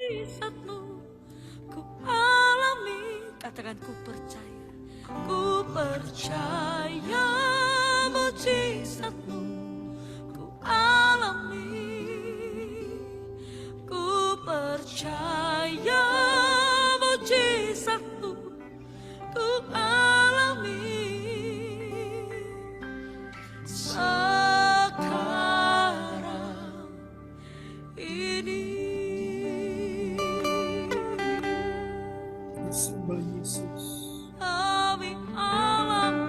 mujizatmu ku alami. Katakan ku percaya. Ku percaya mujizatmu ku alami. Ku percaya mujizatmu ku alami. Sekarang ini. Sembah Yesus. Kami alami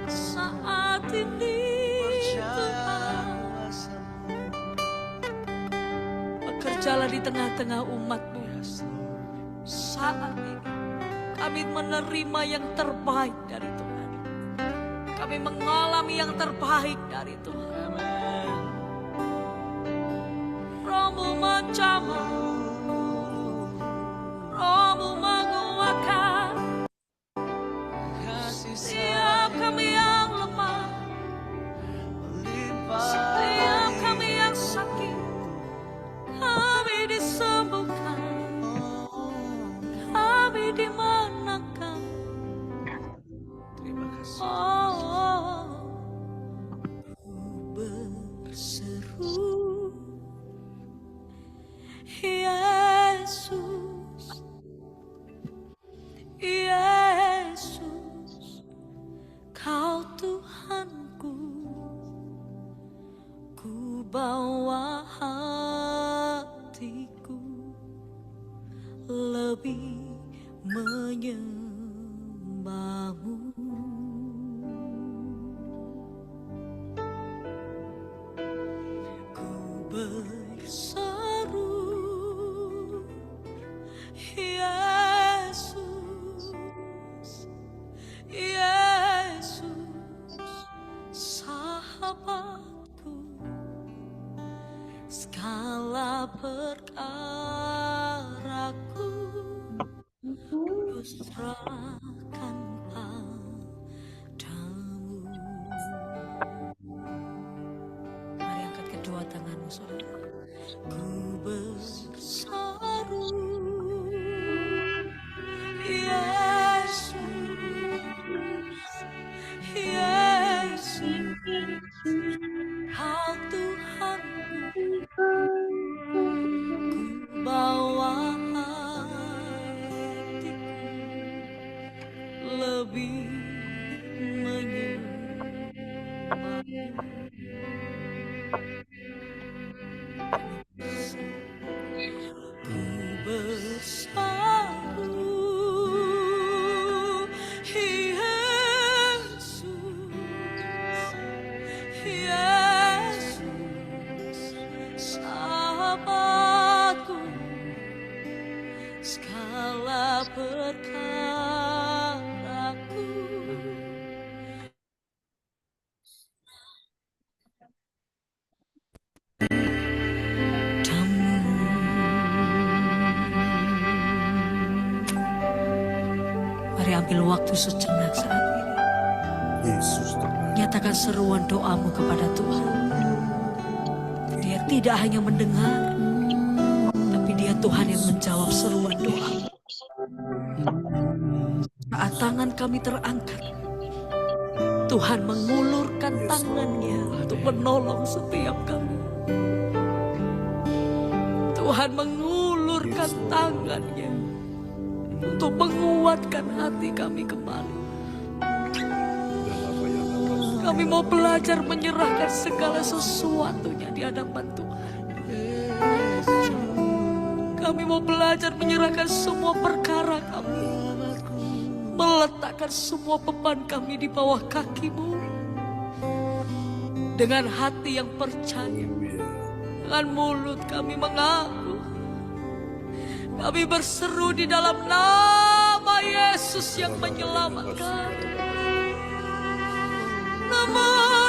saat ini Tuhan. Bekerjalah di tengah-tengah umat-Mu saat ini. Kami menerima yang terbaik dari Tuhan. Kami mengalami yang terbaik dari Tuhan. Rohmu menjamah, Rohmu menguatkan setiap kami yang lemah, setiap kami yang sakit. Kami disembuhkan, kami dimenangkan. Terima kasih. Ku berseru, Yesus, Yesus, Kau Tuhanku. Ku bawa hatiku lebih menyembah-Mu. Ku berseru, Yesus, Yesus, sahabatku. Segala perkaraku ku serahkan padamu. Mari angkat kedua tanganmu, saudara. Ku berseru, Yesus, Yesus, Kau Tuhanku. Ku bawa hatiku lebih menyembah-Mu. Ku berseru, Yesus, Yesus, sahabatku. Segala perkaraku Mari ambil waktu sejenak saat ini. Yesus Tuhan. Nyatakan seruan doamu kepada Tuhan. Dia tidak hanya mendengar, tapi Dia Tuhan yang menjawab seruan doa. Saat tangan kami terangkat, Tuhan mengulurkan tangannya untuk menolong setiap kami. Tuhan mengulurkan tangannya untuk menguatkan hati kami kembali. Kami mau belajar menyerahkan segala sesuatunya di hadapan Tuhan. Kami mau belajar menyerahkan semua perkara kami, meletakkan semua beban kami di bawah kaki-Mu. Dengan hati yang percaya, dengan mulut kami mengaku. Kami berseru di dalam nama Yesus yang menyelamatkan. Nama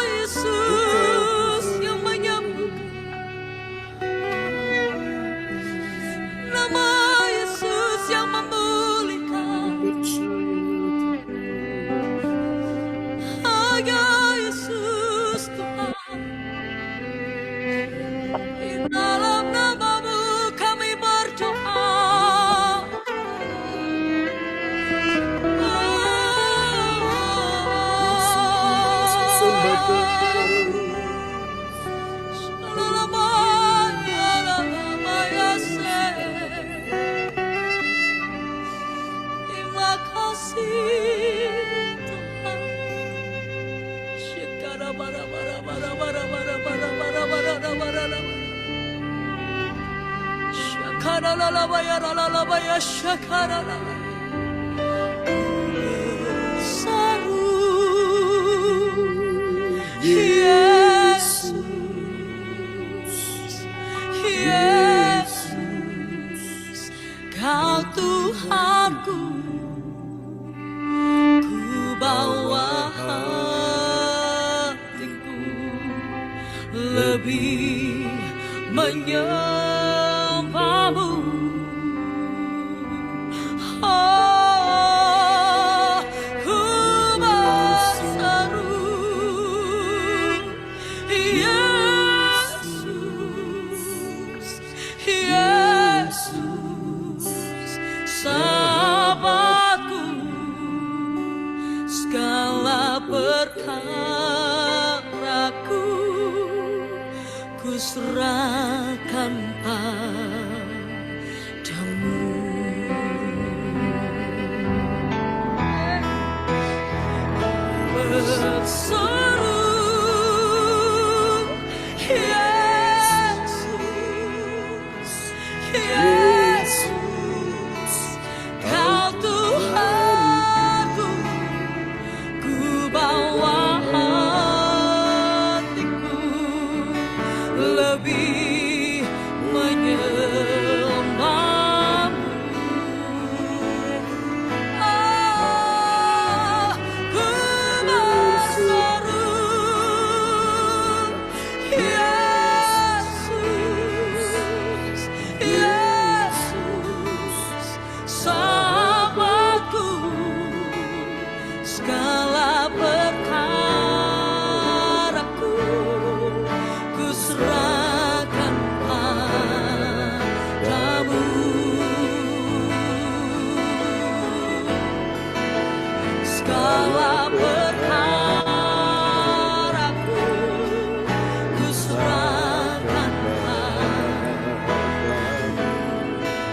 Yesus yang menyembuhkan. Nama Yesus yang memulihkan. Hanya Yesus Tuhan. Yesus, Kau Tuhanku, ku bawa hatiku lebih menyembahmu. Oh, ku berseru, Yesus, Yesus, sahabatku, segala perkaraku ku serahkan padamu. Berseru, Yesus, Yesus, Kau Tuhanku, ku bawa hatiku lebih menyembahmu. Oh, ku berseru, Yesus, Yesus, sahabatku, segala perkaraku ku serahkan padamu. Segala perkaraku ku serahkan padamu.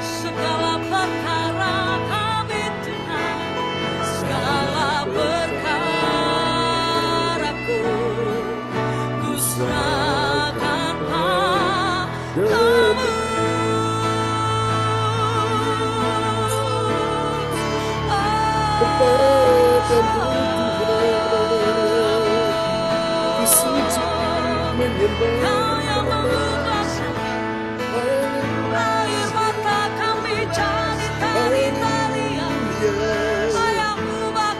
Segala perkara kami Tuhan, segala perkaraku ku serahkan padamu. Kau yang mengubah air mata kami jadi tari-tarian, Kau yang mengubah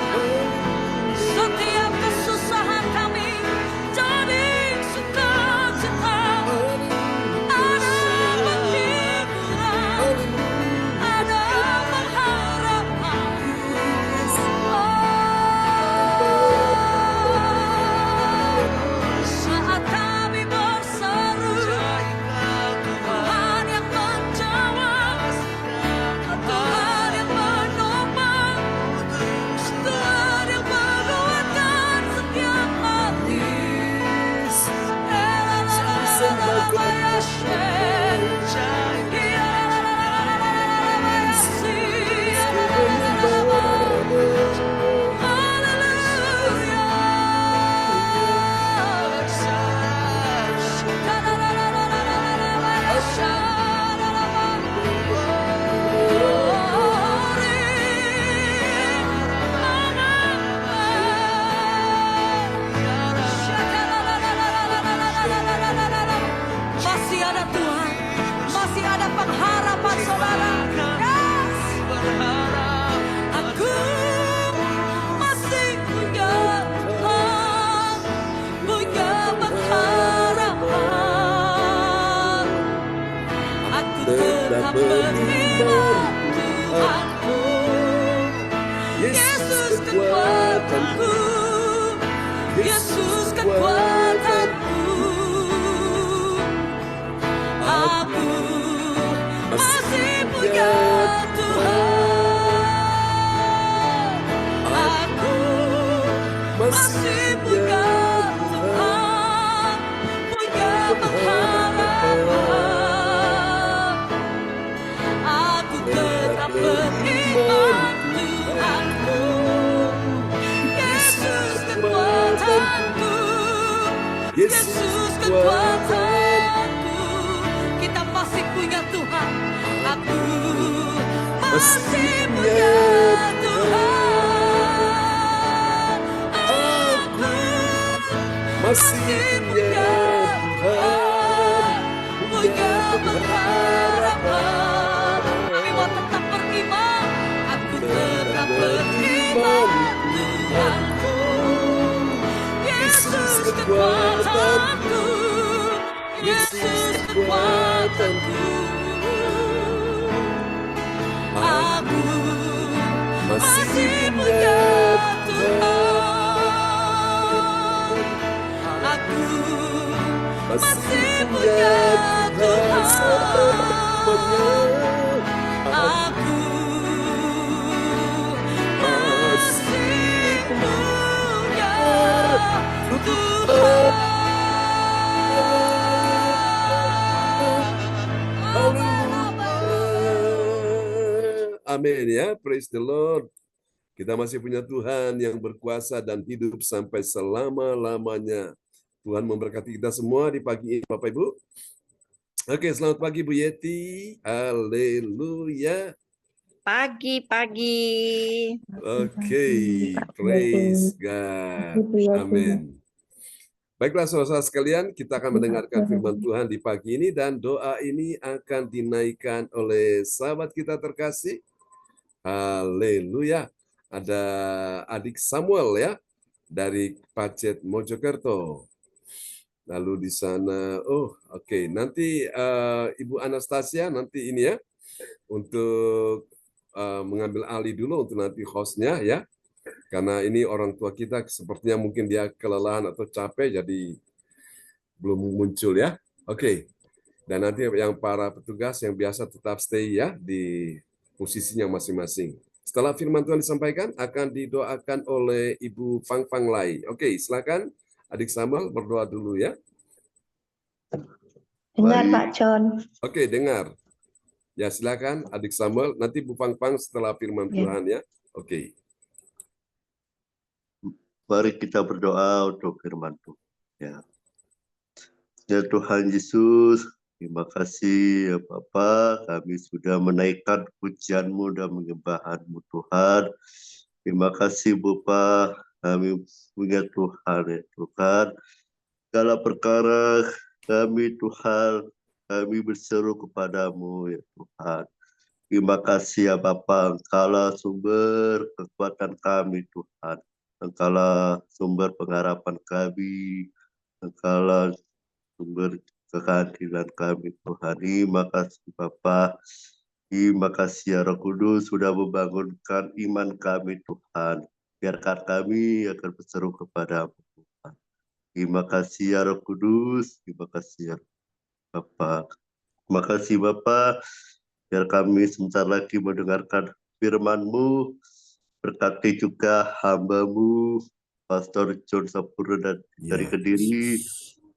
setiap kesusahan kami jadi sukacita. Ada penghiburan, ada pengharapan. Saat kami berseru, Tuhan yang menjawab, Tuhan yang menopang, Tuhan yang menguatkan setiap hati. Masih ada Tuhan, masih ada pengharapan saudara. Yes. Aku masih punya Tuhan, punya pengharapan. Aku tetap beriman Tuhanku, Yesus kekuatanku, Yesus kekuatanku. Aku masih punya Tuhan, aku masih punya Tuhan, punya pengharapan. Aku tetap beriman Tuhanku, Yesus kekuatanku, Yesus kekuatanku. Kita masih punya Tuhan. Aku masih punya Tuhan. Aku masih punya Tuhan, punya pengharapan. Kami mau tetap beriman. Aku tetap beriman Tuhanku. Yesus kekuatanku. Yesus kekuatanku. Aku masih punya Tuhan. Aku masih punya Tuhan. Aku masih punya Tuhan. Amin ya, praise the Lord. Kita masih punya Tuhan yang berkuasa dan hidup sampai selama-lamanya. Tuhan memberkati kita semua di pagi ini, Bapak Ibu. Oke, selamat pagi Bu Yeti. Haleluya. Pagi-pagi. Oke, praise God. Amin. Baiklah saudara sekalian, kita akan mendengarkan firman Tuhan di pagi ini dan doa ini akan dinaikkan oleh sahabat kita terkasih. Haleluya. Ada adik Samuel ya dari Pacet Mojokerto. Lalu di sana, oke. Nanti Ibu Anastasia nanti ini ya untuk mengambil alih dulu untuk nanti hostnya ya. Karena ini orang tua kita sepertinya mungkin dia kelelahan atau capek jadi belum muncul ya. Oke. Dan nanti yang para petugas yang biasa tetap stay ya di posisinya masing-masing. Setelah firman Tuhan disampaikan, akan didoakan oleh Ibu Fang Fang Lai. Oke, silakan adik Samuel berdoa dulu ya. Dengar Pak John. Oke, dengar. Ya, silakan adik Samuel. Nanti Bu Fang Fang setelah firman Tuhan ya. Oke. Mari kita berdoa untuk firman Tuhan. Ya Tuhan Yesus, terima kasih ya Bapa, kami sudah menaikkan pujian-Mu dan menyembah-Mu Tuhan. Terima kasih Bapa, kami punya Tuhan ya Tuhan. Segala perkara kami Tuhan, kami berseru kepadamu ya Tuhan. Terima kasih ya Bapa, Engkaulah sumber kekuatan kami Tuhan. Engkaulah sumber pengharapan kami, Engkaulah sumber keadilan kami Tuhan. Terima kasih Bapa. Terima kasih ya Roh Kudus sudah membangunkan iman kami Tuhan. Biarkan kami akan berseru kepadamu Tuhan. Terima kasih ya Roh Kudus. Terima kasih ya Bapa. Terima kasih Bapa. Biar kami sebentar lagi mendengarkan firman-Mu. Berkati juga hamba-Mu, Pastor John Sapurna dari Kediri.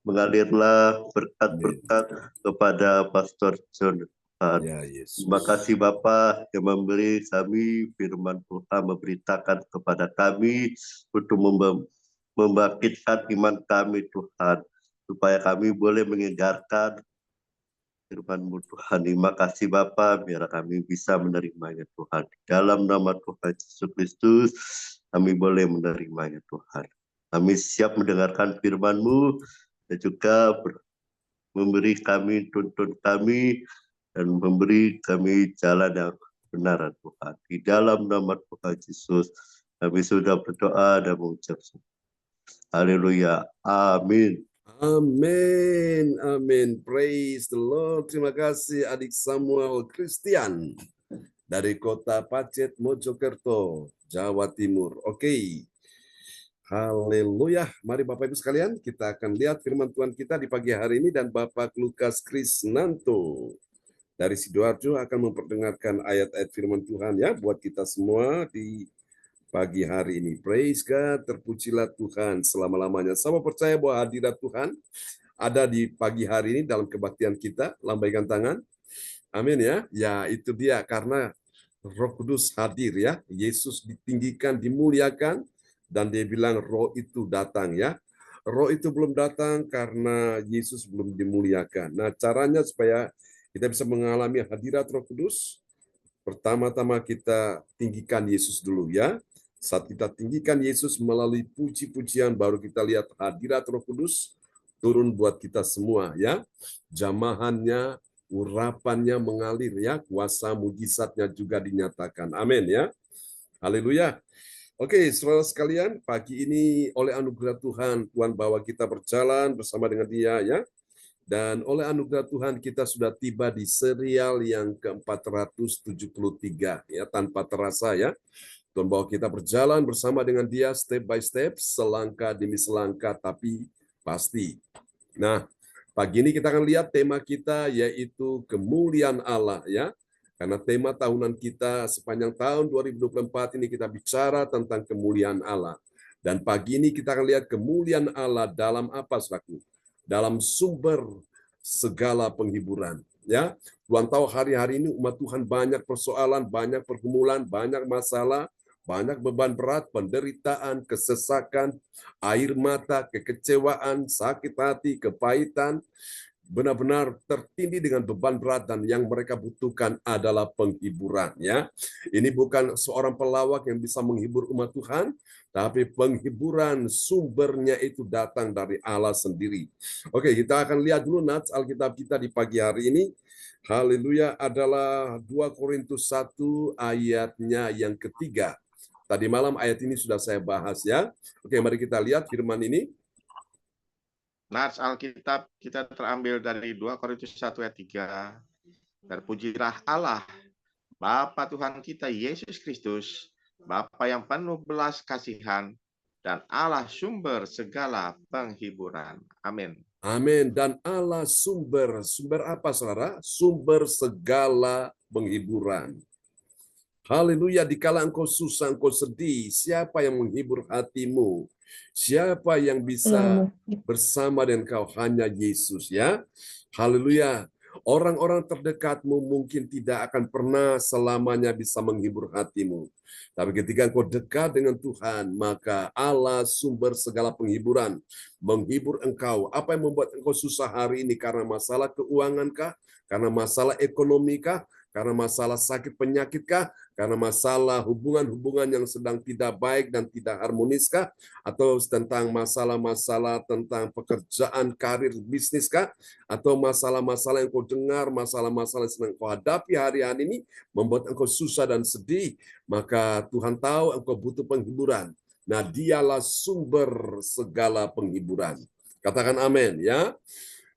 Mengalirlah berkat-berkat kepada Pastor John. Terima kasih Bapa yang memberi kami firman Tuhan, memberitakan kepada kami untuk membangkitkan iman kami Tuhan, supaya kami boleh mengedarkan firman-Mu Tuhan. Terima kasih Bapa, biar kami bisa menerimanya Tuhan. Dalam nama Tuhan Yesus Kristus, kami boleh menerimanya Tuhan. Kami siap mendengarkan firman-Mu dan juga memberi kami, tuntun kami, dan memberi kami jalan yang benar Tuhan. Di dalam nama Tuhan Yesus, kami sudah berdoa dan mengucap syukur. Haleluya. Amin. Amin. Amin. Praise the Lord. Terima kasih adik Samuel Christian dari kota Pacet Mojokerto, Jawa Timur. Oke. Haleluya. Mari Bapak Ibu sekalian, kita akan lihat firman Tuhan kita di pagi hari ini dan Bapak Lukas Krisnanto dari Sidoarjo akan memperdengarkan ayat-ayat firman Tuhan ya buat kita semua di pagi hari ini. Praise God, terpujilah Tuhan selama-lamanya. Sama percaya bahwa hadirat Tuhan ada di pagi hari ini dalam kebaktian kita. Lambaikan tangan. Amin ya. Ya itu dia karena Roh Kudus hadir ya. Yesus ditinggikan, dimuliakan. Dan dia bilang roh itu datang ya. Roh itu belum datang karena Yesus belum dimuliakan. Nah, caranya supaya kita bisa mengalami hadirat Roh Kudus, pertama-tama kita tinggikan Yesus dulu ya. Saat kita tinggikan Yesus melalui puji-pujian, baru kita lihat hadirat Roh Kudus turun buat kita semua ya. Jamahannya, urapannya mengalir ya, kuasa mujizatnya juga dinyatakan. Amin ya. Haleluya. Oke, saudara sekalian, pagi ini oleh anugerah Tuhan, Tuhan bawa kita berjalan bersama dengan Dia ya. Dan oleh anugerah Tuhan kita sudah tiba di serial yang ke-473 ya, tanpa terasa ya. Tuhan bawa kita berjalan bersama dengan Dia step by step, selangkah demi selangkah tapi pasti. Nah, pagi ini kita akan lihat tema kita yaitu kemuliaan Allah ya. Karena tema tahunan kita sepanjang tahun 2024 ini kita bicara tentang kemuliaan Allah. Dan pagi ini kita akan lihat kemuliaan Allah dalam apa, saudaraku? Dalam sumber segala penghiburan. Ya, Tuhan tahu hari-hari ini umat Tuhan banyak persoalan, banyak pergumulan, banyak masalah, banyak beban berat, penderitaan, kesesakan, air mata, kekecewaan, sakit hati, kepahitan, benar-benar tertindih dengan beban berat dan yang mereka butuhkan adalah penghiburan ya. Ini bukan seorang pelawak yang bisa menghibur umat Tuhan, tapi penghiburan sumbernya itu datang dari Allah sendiri. Oke, kita akan lihat dulu nats Alkitab kita di pagi hari ini. Haleluya, adalah 2 Korintus 1 ayatnya yang ketiga. Tadi malam ayat ini sudah saya bahas ya. Oke, mari kita lihat firman ini. Nats Alkitab kita terambil dari 2 Korintus 1 ayat 3. Terpujilah Allah, Bapa Tuhan kita Yesus Kristus, Bapa yang penuh belas kasihan, dan Allah sumber segala penghiburan. Amin. Amin. Dan Allah sumber apa saudara? Sumber segala penghiburan. Haleluya, dikala engkau susah, engkau sedih, siapa yang menghibur hatimu? Siapa yang bisa bersama dengan kau? Hanya Yesus ya. Haleluya. Orang-orang terdekatmu mungkin tidak akan pernah selamanya bisa menghibur hatimu. Tapi ketika engkau dekat dengan Tuhan, maka Allah sumber segala penghiburan menghibur engkau. Apa yang membuat engkau susah hari ini? Karena masalah keuangan kah? Karena masalah ekonomi kah? Karena masalah sakit penyakit kah? Karena masalah hubungan-hubungan yang sedang tidak baik dan tidak harmonis kah? Atau tentang masalah-masalah tentang pekerjaan, karir, bisnis kah? Atau masalah-masalah yang kau dengar, masalah-masalah yang sedang kau hadapi hari-hari ini membuat engkau susah dan sedih, maka Tuhan tahu engkau butuh penghiburan. Nah, Dialah sumber segala penghiburan. Katakan amin ya.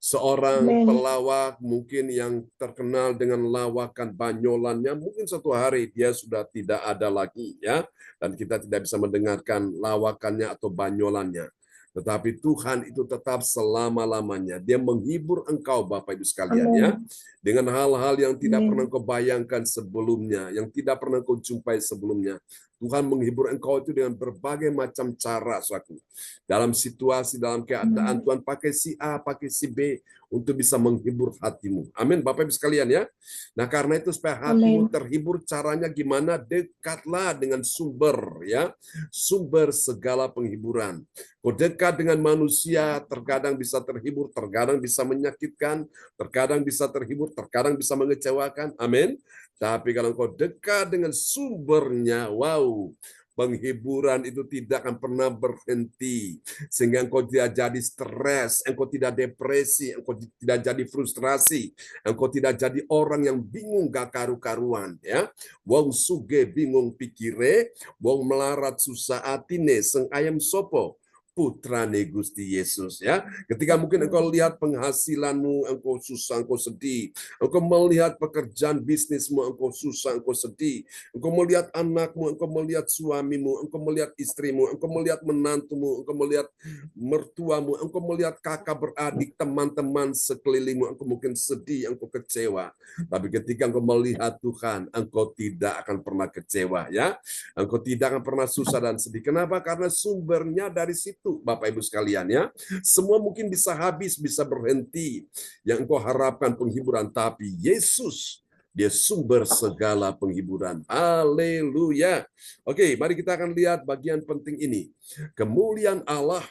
Seorang pelawak mungkin yang terkenal dengan lawakan banyolannya, mungkin suatu hari dia sudah tidak ada lagi ya, dan kita tidak bisa mendengarkan lawakannya atau banyolannya. Tetapi Tuhan itu tetap selama-lamanya. Dia menghibur engkau Bapak Ibu sekalian ya, dengan hal-hal yang tidak pernah kau bayangkan sebelumnya, yang tidak pernah kau jumpai sebelumnya. Tuhan menghibur engkau itu dengan berbagai macam cara, saudaraku. Dalam situasi, dalam keadaan, Tuhan pakai si A, pakai si B untuk bisa menghibur hatimu. Amin, Bapak Ibu sekalian ya. Nah, karena itu supaya hatimu terhibur, caranya gimana? Dekatlah dengan sumber ya, sumber segala penghiburan. Kau dekat dengan manusia, terkadang bisa terhibur, terkadang bisa menyakitkan, terkadang bisa terhibur, terkadang bisa mengecewakan. Amin. Tapi kalau engkau dekat dengan sumbernya, wow, penghiburan itu tidak akan pernah berhenti. Sehingga engkau tidak jadi stres, engkau tidak depresi, engkau tidak jadi frustrasi, engkau tidak jadi orang yang bingung gak karu-karuan. Ya. Wong suge bingung pikire, wong melarat susah atine, seng ayam sopo. Putrane Gusti Yesus ya. Ketika mungkin engkau lihat penghasilanmu, engkau susah, engkau sedih. Engkau melihat pekerjaan bisnismu, engkau susah, engkau sedih. Engkau melihat anakmu, engkau melihat suamimu, engkau melihat istrimu, engkau melihat menantumu, engkau melihat mertuamu, engkau melihat kakak beradik, teman-teman sekelilingmu, engkau mungkin sedih, engkau kecewa. Tapi ketika engkau melihat Tuhan, engkau tidak akan pernah kecewa ya. Engkau tidak akan pernah susah dan sedih. Kenapa? Karena sumbernya dari situ. Bapak Ibu sekalian ya, semua mungkin bisa habis, bisa berhenti yang engkau harapkan penghiburan, tapi Yesus dia sumber segala penghiburan. Haleluya. Oke, mari kita akan lihat bagian penting ini. Kemuliaan Allah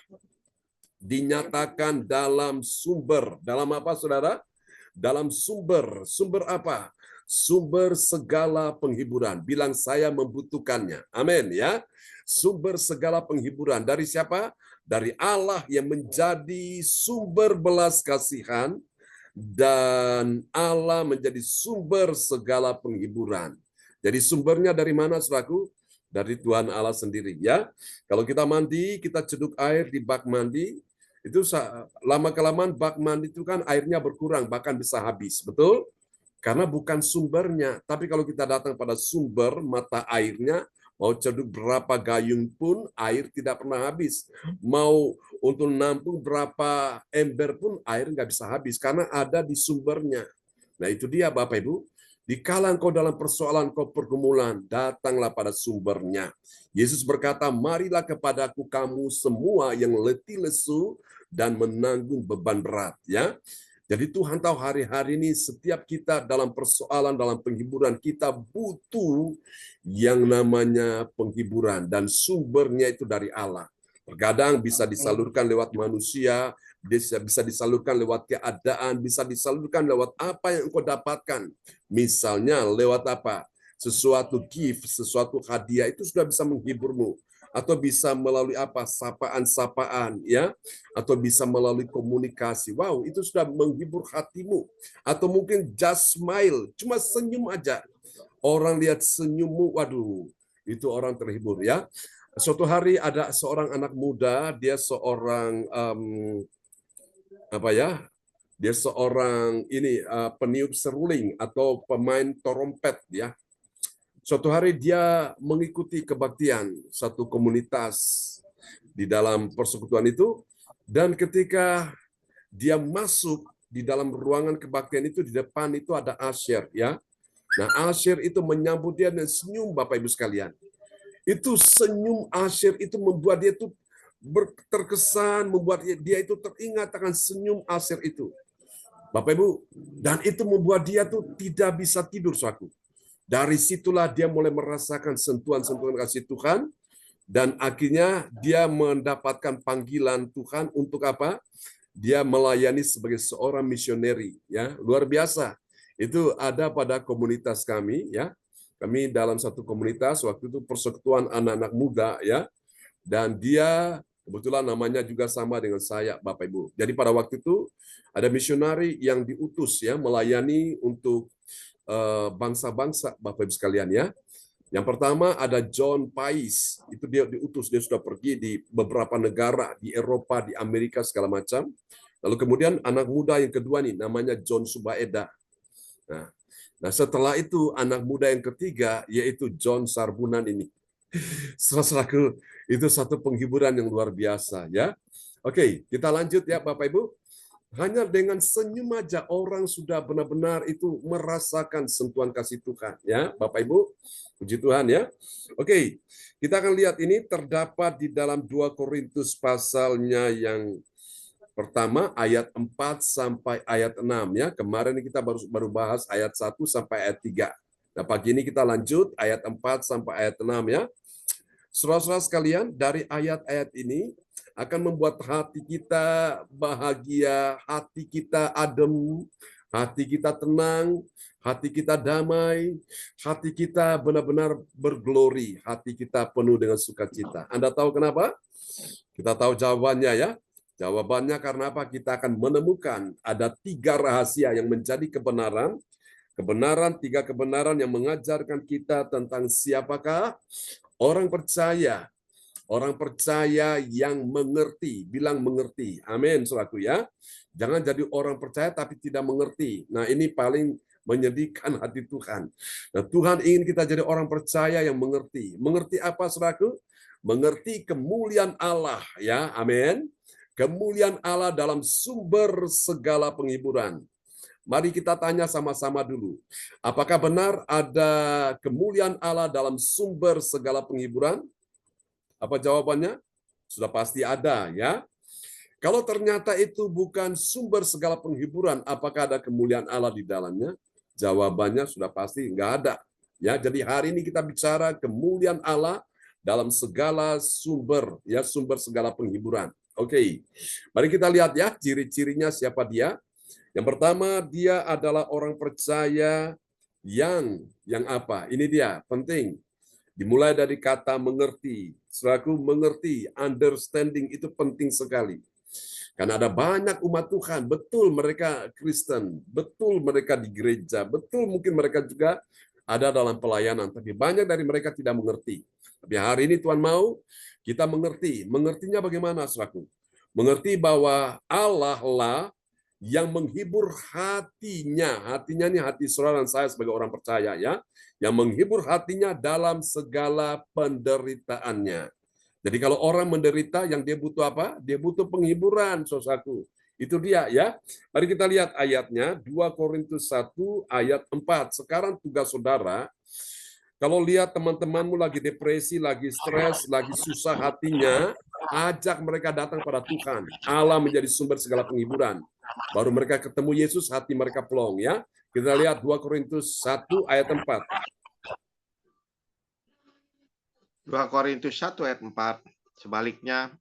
dinyatakan dalam sumber. Dalam apa, saudara? Dalam sumber. Sumber apa? Sumber segala penghiburan. Bilang, saya membutuhkannya. Amin ya. Sumber segala penghiburan. Dari siapa? Dari Allah yang menjadi sumber belas kasihan, dan Allah menjadi sumber segala penghiburan. Jadi sumbernya dari mana, saudaraku? Dari Tuhan Allah sendiri ya. Kalau kita mandi, kita ceduk air di bak mandi, itu lama-kelamaan bak mandi itu kan airnya berkurang, bahkan bisa habis, betul? Karena bukan sumbernya. Tapi kalau kita datang pada sumber mata airnya, mau ceduk berapa gayung pun air tidak pernah habis. Mau untuk nampung berapa ember pun air nggak bisa habis karena ada di sumbernya. Nah itu dia Bapak Ibu. Dikala engkau dalam persoalan kau pergumulan, datanglah pada sumbernya. Yesus berkata, marilah kepadaku kamu semua yang letih lesu dan menanggung beban berat. Ya. Jadi Tuhan tahu hari-hari ini setiap kita dalam persoalan, dalam penghiburan, kita butuh yang namanya penghiburan. Dan sumbernya itu dari Allah. Terkadang bisa disalurkan lewat manusia, bisa disalurkan lewat keadaan, bisa disalurkan lewat apa yang engkau dapatkan. Misalnya lewat apa? Sesuatu gift, sesuatu hadiah itu sudah bisa menghiburmu. Atau bisa melalui apa? Sapaan-sapaan, ya, atau bisa melalui komunikasi. Wow, itu sudah menghibur hatimu. Atau mungkin just smile, cuma senyum aja. Orang lihat senyummu, waduh, itu orang terhibur ya. Suatu hari ada seorang anak muda, dia seorang dia seorang peniup seruling atau pemain trompet ya. Suatu hari dia mengikuti kebaktian satu komunitas di dalam persekutuan itu, dan ketika dia masuk di dalam ruangan kebaktian itu, di depan itu ada usher ya. Nah, usher itu menyambut dia dan senyum, Bapak Ibu sekalian. Itu senyum usher itu membuat dia itu terkesan, membuat dia itu teringat akan senyum usher itu. Bapak Ibu, dan itu membuat dia tuh tidak bisa tidur, saudaraku. Dari situlah dia mulai merasakan sentuhan-sentuhan kasih Tuhan, dan akhirnya dia mendapatkan panggilan Tuhan untuk apa? Dia melayani sebagai seorang misioneri, ya, luar biasa. Itu ada pada komunitas kami, ya. Kami dalam satu komunitas waktu itu persekutuan anak-anak muda, ya, dan dia kebetulan namanya juga sama dengan saya, Bapak Ibu. Jadi pada waktu itu ada misionari yang diutus ya melayani untuk bangsa-bangsa, Bapak Ibu sekalian ya. Yang pertama ada John Pais, itu dia diutus, dia sudah pergi di beberapa negara di Eropa, di Amerika segala macam. Lalu kemudian anak muda yang kedua nih namanya John Subaeda. Nah setelah itu anak muda yang ketiga yaitu John Sarbunan ini. Saudaraku, itu satu penghiburan yang luar biasa ya. Oke, kita lanjut ya Bapak Ibu. Hanya dengan senyum aja orang sudah benar-benar itu merasakan sentuhan kasih Tuhan ya Bapak Ibu. Puji Tuhan ya. Oke, kita akan lihat ini terdapat di dalam 2 Korintus pasalnya yang pertama ayat 4 sampai ayat 6 ya. Kemarin kita baru bahas ayat 1 sampai ayat 3. Nah, pagi ini kita lanjut ayat 4 sampai ayat 6 ya. Saudara-saudara sekalian, dari ayat-ayat ini akan membuat hati kita bahagia, hati kita adem, hati kita tenang, hati kita damai, hati kita benar-benar berglori, hati kita penuh dengan sukacita. Anda tahu kenapa? Kita tahu jawabannya ya. Jawabannya karena apa? Kita akan menemukan ada 3 rahasia yang menjadi kebenaran. Kebenaran, 3 kebenaran yang mengajarkan kita tentang siapakah orang percaya. Orang percaya yang mengerti, bilang mengerti. Amin, saudaraku ya. Jangan jadi orang percaya tapi tidak mengerti. Nah, ini paling menyedihkan hati Tuhan. Nah, Tuhan ingin kita jadi orang percaya yang mengerti. Mengerti apa, saudaraku? Mengerti kemuliaan Allah, ya. Amin. Kemuliaan Allah dalam sumber segala penghiburan. Mari kita tanya sama-sama dulu. Apakah benar ada kemuliaan Allah dalam sumber segala penghiburan? Apa jawabannya? Sudah pasti ada ya. Kalau ternyata itu bukan sumber segala penghiburan, apakah ada kemuliaan Allah di dalamnya? Jawabannya sudah pasti nggak ada. Ya, jadi hari ini kita bicara kemuliaan Allah dalam segala sumber, ya, sumber segala penghiburan. Oke, mari kita lihat ya ciri-cirinya siapa dia. Yang pertama, dia adalah orang percaya yang apa? Ini dia, penting. Dimulai dari kata mengerti. Selaku mengerti, understanding itu penting sekali. Karena ada banyak umat Tuhan, betul mereka Kristen, betul mereka di gereja, betul mungkin mereka juga ada dalam pelayanan, tapi banyak dari mereka tidak mengerti. Tapi hari ini Tuhan mau kita mengerti. Mengertinya bagaimana, saudaraku? Mengerti bahwa Allah lah yang menghibur hatinya. Hatinya ini hati saudara dan saya sebagai orang percaya ya, yang menghibur hatinya dalam segala penderitaannya. Jadi kalau orang menderita, yang dia butuh apa? Dia butuh penghiburan, saudaraku. Itu dia ya. Mari kita lihat ayatnya, 2 Korintus 1 ayat 4. Sekarang tugas saudara, kalau lihat teman-temanmu lagi depresi, lagi stres, lagi susah hatinya, ajak mereka datang pada Tuhan. Allah menjadi sumber segala penghiburan. Baru mereka ketemu Yesus, hati mereka plong ya. Kita lihat 2 Korintus 1 ayat 4. 2 Korintus 1 ayat 4. Sebaliknya,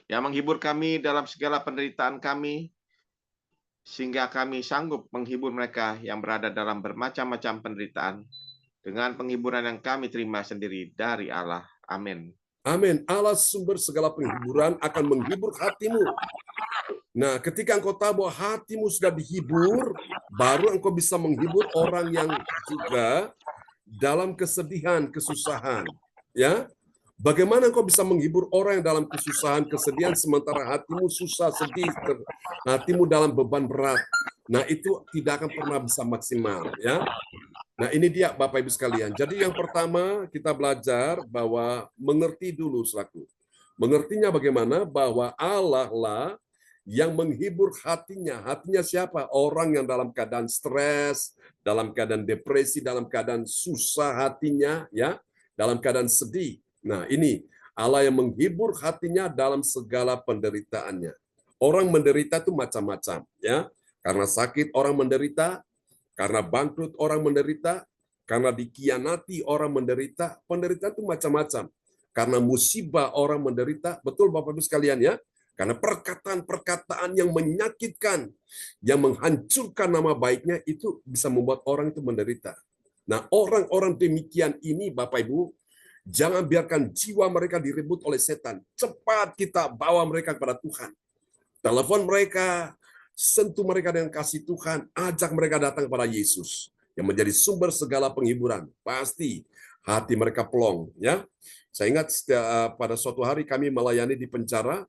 yang menghibur kami dalam segala penderitaan kami, sehingga kami sanggup menghibur mereka yang berada dalam bermacam-macam penderitaan, dengan penghiburan yang kami terima sendiri dari Allah. Amin. Amin. Allah sumber segala penghiburan akan menghibur hatimu. Nah, ketika engkau tahu bahwa hatimu sudah dihibur, baru engkau bisa menghibur orang yang juga dalam kesedihan, kesusahan. Ya, bagaimana engkau bisa menghibur orang yang dalam kesusahan, kesedihan, sementara hatimu susah, sedih, hatimu dalam beban berat. Nah, itu tidak akan pernah bisa maksimal. Ya. Nah, ini dia Bapak Ibu sekalian. Jadi yang pertama kita belajar bahwa mengerti dulu selaku. Mengertinya bagaimana? Bahwa Allah lah yang menghibur hatinya. Hatinya siapa? Orang yang dalam keadaan stres, dalam keadaan depresi, dalam keadaan susah hatinya, ya, dalam keadaan sedih. Nah, ini Allah yang menghibur hatinya dalam segala penderitaannya. Orang menderita itu macam-macam, ya. Karena sakit orang menderita, karena bangkrut orang menderita, karena dikhianati orang menderita. Penderitaan itu macam-macam. Karena musibah orang menderita, betul Bapak Ibu sekalian ya. Karena perkataan-perkataan yang menyakitkan, yang menghancurkan nama baiknya, itu bisa membuat orang itu menderita. Nah, orang-orang demikian ini, Bapak Ibu, jangan biarkan jiwa mereka direbut oleh setan. Cepat kita bawa mereka kepada Tuhan. Telepon mereka, sentuh mereka dengan kasih Tuhan, ajak mereka datang kepada Yesus, yang menjadi sumber segala penghiburan. Pasti hati mereka plong. Ya, saya ingat pada suatu hari kami melayani di penjara,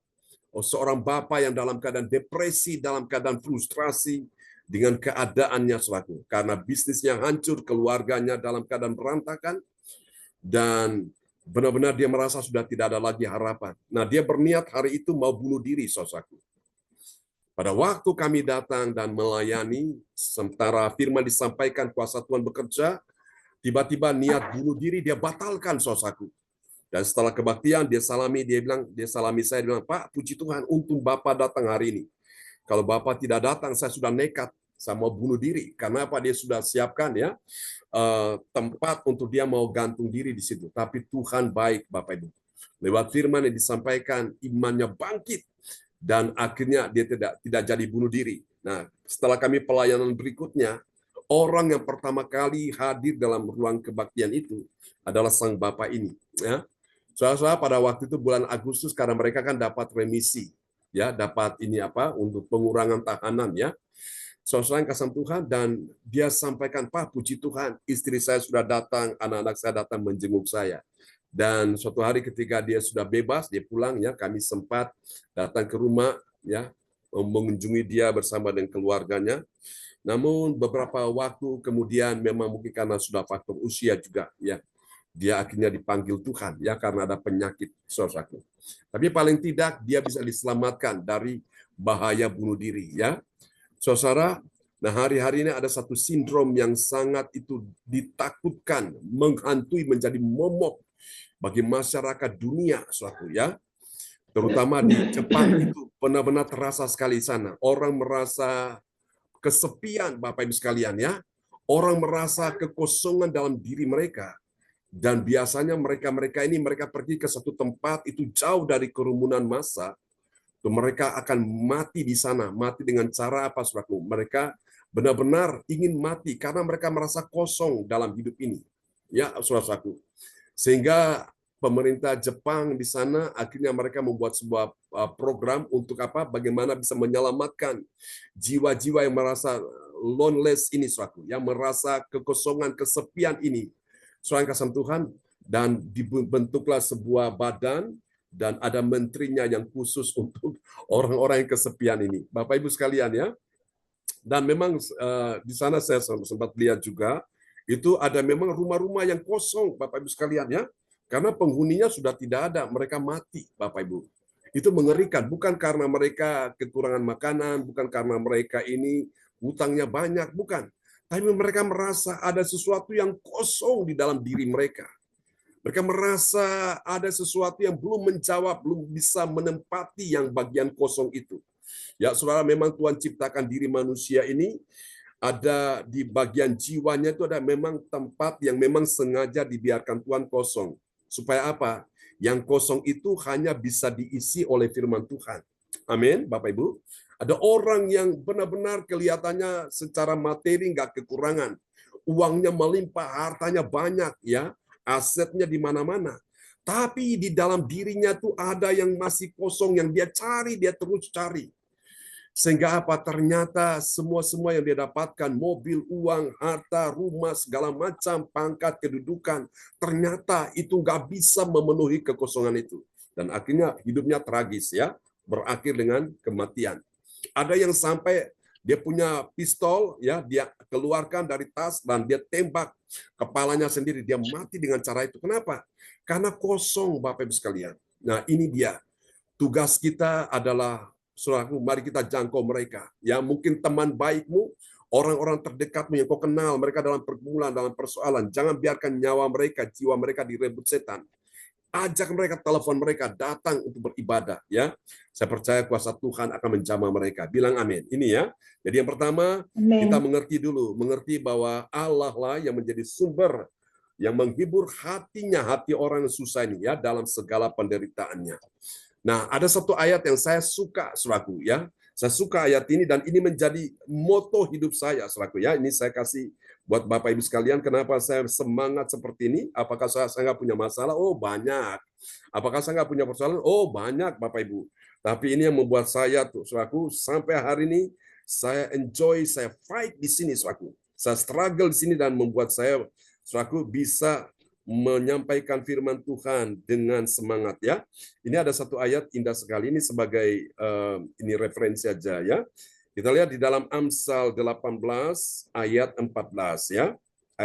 seorang bapak yang dalam keadaan depresi, dalam keadaan frustrasi dengan keadaannya selaku. Karena bisnisnya hancur, keluarganya dalam keadaan berantakan, dan benar-benar dia merasa sudah tidak ada lagi harapan. Nah, dia berniat hari itu mau bunuh diri, saudaraku. Pada waktu kami datang dan melayani, sementara firman disampaikan, kuasa Tuhan bekerja, tiba-tiba niat bunuh diri dia batalkan, saudaraku. Dan setelah kebaktian, dia salami saya, dia bilang, Pak, puji Tuhan, untung Bapak datang hari ini. Kalau Bapak tidak datang, saya sudah nekat, saya mau bunuh diri. Karena apa? Dia sudah siapkan ya tempat untuk dia mau gantung diri di situ. Tapi Tuhan baik, Bapak Ibu. Lewat firman yang disampaikan, imannya bangkit. Dan akhirnya dia tidak jadi bunuh diri. Nah, setelah kami pelayanan berikutnya, orang yang pertama kali hadir dalam ruang kebaktian itu adalah sang Bapak ini. Ya. Saudara-saudara, pada waktu itu bulan Agustus, karena mereka kan dapat remisi, ya, dapat ini apa untuk pengurangan tahanan, ya. Saudara yang kasih Tuhan, dan dia sampaikan, Pak, puji Tuhan, istri saya sudah datang, anak-anak saya datang menjenguk saya. Dan suatu hari ketika dia sudah bebas, dia pulang, ya, kami sempat datang ke rumah, ya, mengunjungi dia bersama dengan keluarganya. Namun beberapa waktu kemudian, memang mungkin karena sudah faktor usia juga, ya, dia akhirnya dipanggil Tuhan, ya, karena ada penyakit, saudaraku. Tapi paling tidak dia bisa diselamatkan dari bahaya bunuh diri, ya. Saudara, nah hari-hari ini ada satu sindrom yang sangat itu ditakutkan, menghantui, menjadi momok bagi masyarakat dunia, saudaraku, ya. Terutama di Jepang itu benar-benar terasa sekali sana. Orang merasa kesepian, Bapak Ibu sekalian, ya. Orang merasa kekosongan dalam diri mereka. Dan biasanya mereka ini mereka pergi ke satu tempat itu jauh dari kerumunan massa, tuh mereka akan mati di sana. Mati dengan cara apa, saudaraku? Mereka benar-benar ingin mati karena mereka merasa kosong dalam hidup ini. Ya, saudaraku. Sehingga pemerintah Jepang di sana akhirnya mereka membuat sebuah program untuk apa? Bagaimana bisa menyelamatkan jiwa-jiwa yang merasa loneless ini, saudaraku, yang merasa kekosongan, kesepian ini. Saudara kasih Tuhan, dan dibentuklah sebuah badan dan ada menterinya yang khusus untuk orang-orang yang kesepian ini. Bapak Ibu sekalian ya. Dan memang di sana saya sempat lihat juga, itu ada memang rumah-rumah yang kosong, Bapak Ibu sekalian ya. Karena penghuninya sudah tidak ada, mereka mati, Bapak Ibu. Itu mengerikan, bukan karena mereka kekurangan makanan, bukan karena mereka ini hutangnya banyak, bukan. Tapi mereka merasa ada sesuatu yang kosong di dalam diri mereka. Mereka merasa ada sesuatu yang belum menjawab, belum bisa menempati yang bagian kosong itu. Ya, saudara, memang Tuhan ciptakan diri manusia ini, ada di bagian jiwanya itu ada memang tempat yang memang sengaja dibiarkan Tuhan kosong. Supaya apa? Yang kosong itu hanya bisa diisi oleh firman Tuhan. Amin, Bapak Ibu. Ada orang yang benar-benar kelihatannya secara materi nggak kekurangan. Uangnya melimpah, hartanya banyak, ya, asetnya di mana-mana. Tapi di dalam dirinya tuh ada yang masih kosong, yang dia cari, dia terus cari. Sehingga apa? Ternyata semua yang dia dapatkan, mobil, uang, harta, rumah, segala macam, pangkat, kedudukan, ternyata itu nggak bisa memenuhi kekosongan itu. Dan akhirnya hidupnya tragis, ya, berakhir dengan kematian. Ada yang sampai dia punya pistol, ya, dia keluarkan dari tas dan dia tembak kepalanya sendiri, dia mati dengan cara itu. Kenapa? Karena kosong, Bapak Ibu sekalian. Nah, ini dia. Tugas kita adalah, saudaraku, mari kita jangkau mereka. Ya, mungkin teman baikmu, orang-orang terdekatmu yang kau kenal, mereka dalam pergumulan, dalam persoalan. Jangan biarkan nyawa mereka, jiwa mereka direbut setan. Ajak mereka, telepon mereka, datang untuk beribadah. Ya, saya percaya kuasa Tuhan akan menjamah mereka. Bilang amin. Ini ya. Jadi yang pertama, kita mengerti dulu, mengerti bahwa Allah lah yang menjadi sumber yang menghibur hatinya, hati orang yang susah ini ya, dalam segala penderitaannya. Nah, ada satu ayat yang saya suka, saudaraku ya. Saya suka ayat ini dan ini menjadi moto hidup saya, saudaraku ya. Ini saya kasih buat Bapak Ibu sekalian. Kenapa saya semangat seperti ini? Apakah saya nggak punya masalah? Oh, banyak. Apakah saya nggak punya persoalan? Oh, banyak, Bapak Ibu. Tapi ini yang membuat saya tuh, saudaraku, sampai hari ini saya enjoy, saya fight di sini, saudaraku. Saya struggle di sini dan membuat saya, saudaraku, bisa menyampaikan firman Tuhan dengan semangat ya. Ini ada satu ayat indah sekali, ini sebagai ini referensi aja ya. Kita lihat di dalam Amsal 18 ayat 14 ya.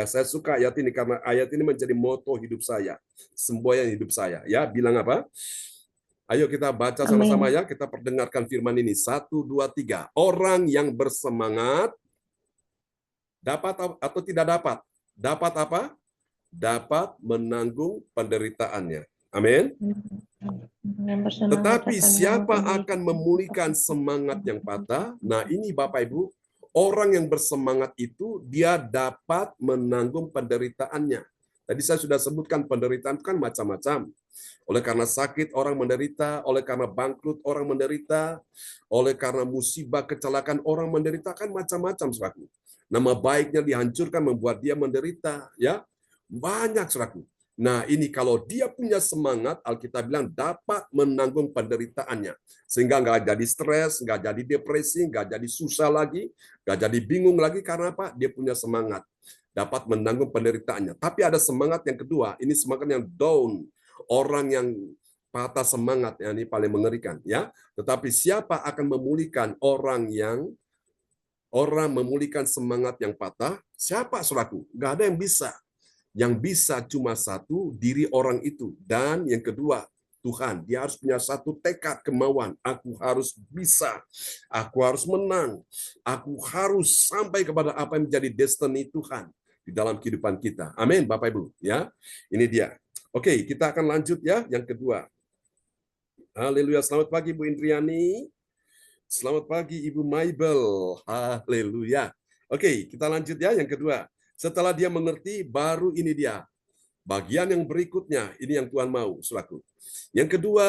Saya suka ayat ini karena ayat ini menjadi moto hidup saya, semboyan hidup saya ya. Bilang apa? Ayo kita baca sama-sama ya, kita perdengarkan firman ini. 1, 2, 3. Orang yang bersemangat dapat atau tidak dapat? Dapat apa? Dapat menanggung penderitaannya. Amin. Tetapi siapa akan memulihkan semangat yang patah? Nah, ini Bapak Ibu, orang yang bersemangat itu dia dapat menanggung penderitaannya. Tadi saya sudah sebutkan penderitaan itu kan macam-macam. Oleh karena sakit orang menderita, oleh karena bangkrut orang menderita, oleh karena musibah kecelakaan orang menderita, kan macam-macam, saudaraku. Nama baiknya dihancurkan membuat dia menderita, ya. Banyak, saudaraku. Nah, ini kalau dia punya semangat, Alkitab bilang dapat menanggung penderitaannya. Sehingga nggak jadi stres, nggak jadi depresi, nggak jadi susah lagi, nggak jadi bingung lagi. Karena apa? Dia punya semangat. Dapat menanggung penderitaannya. Tapi ada semangat yang kedua. Ini semangat yang down. Orang yang patah semangat, ya, ini paling mengerikan. Ya. Tetapi siapa akan memulihkan orang memulihkan semangat yang patah? Siapa, saudaraku? Nggak ada yang bisa. Yang bisa cuma satu, diri orang itu. Dan yang kedua, Tuhan. Dia harus punya satu tekad, kemauan. Aku harus bisa. Aku harus menang. Aku harus sampai kepada apa yang menjadi destiny Tuhan di dalam kehidupan kita. Amin, Bapak Ibu. Ya, ini dia. Oke, kita akan lanjut ya, yang kedua. Haleluya. Selamat pagi, Bu Indriani. Selamat pagi, Ibu Maibel. Haleluya. Oke, kita lanjut ya, yang kedua. Setelah dia mengerti, baru ini dia. Bagian yang berikutnya, ini yang Tuhan mau, saudaraku. Yang kedua,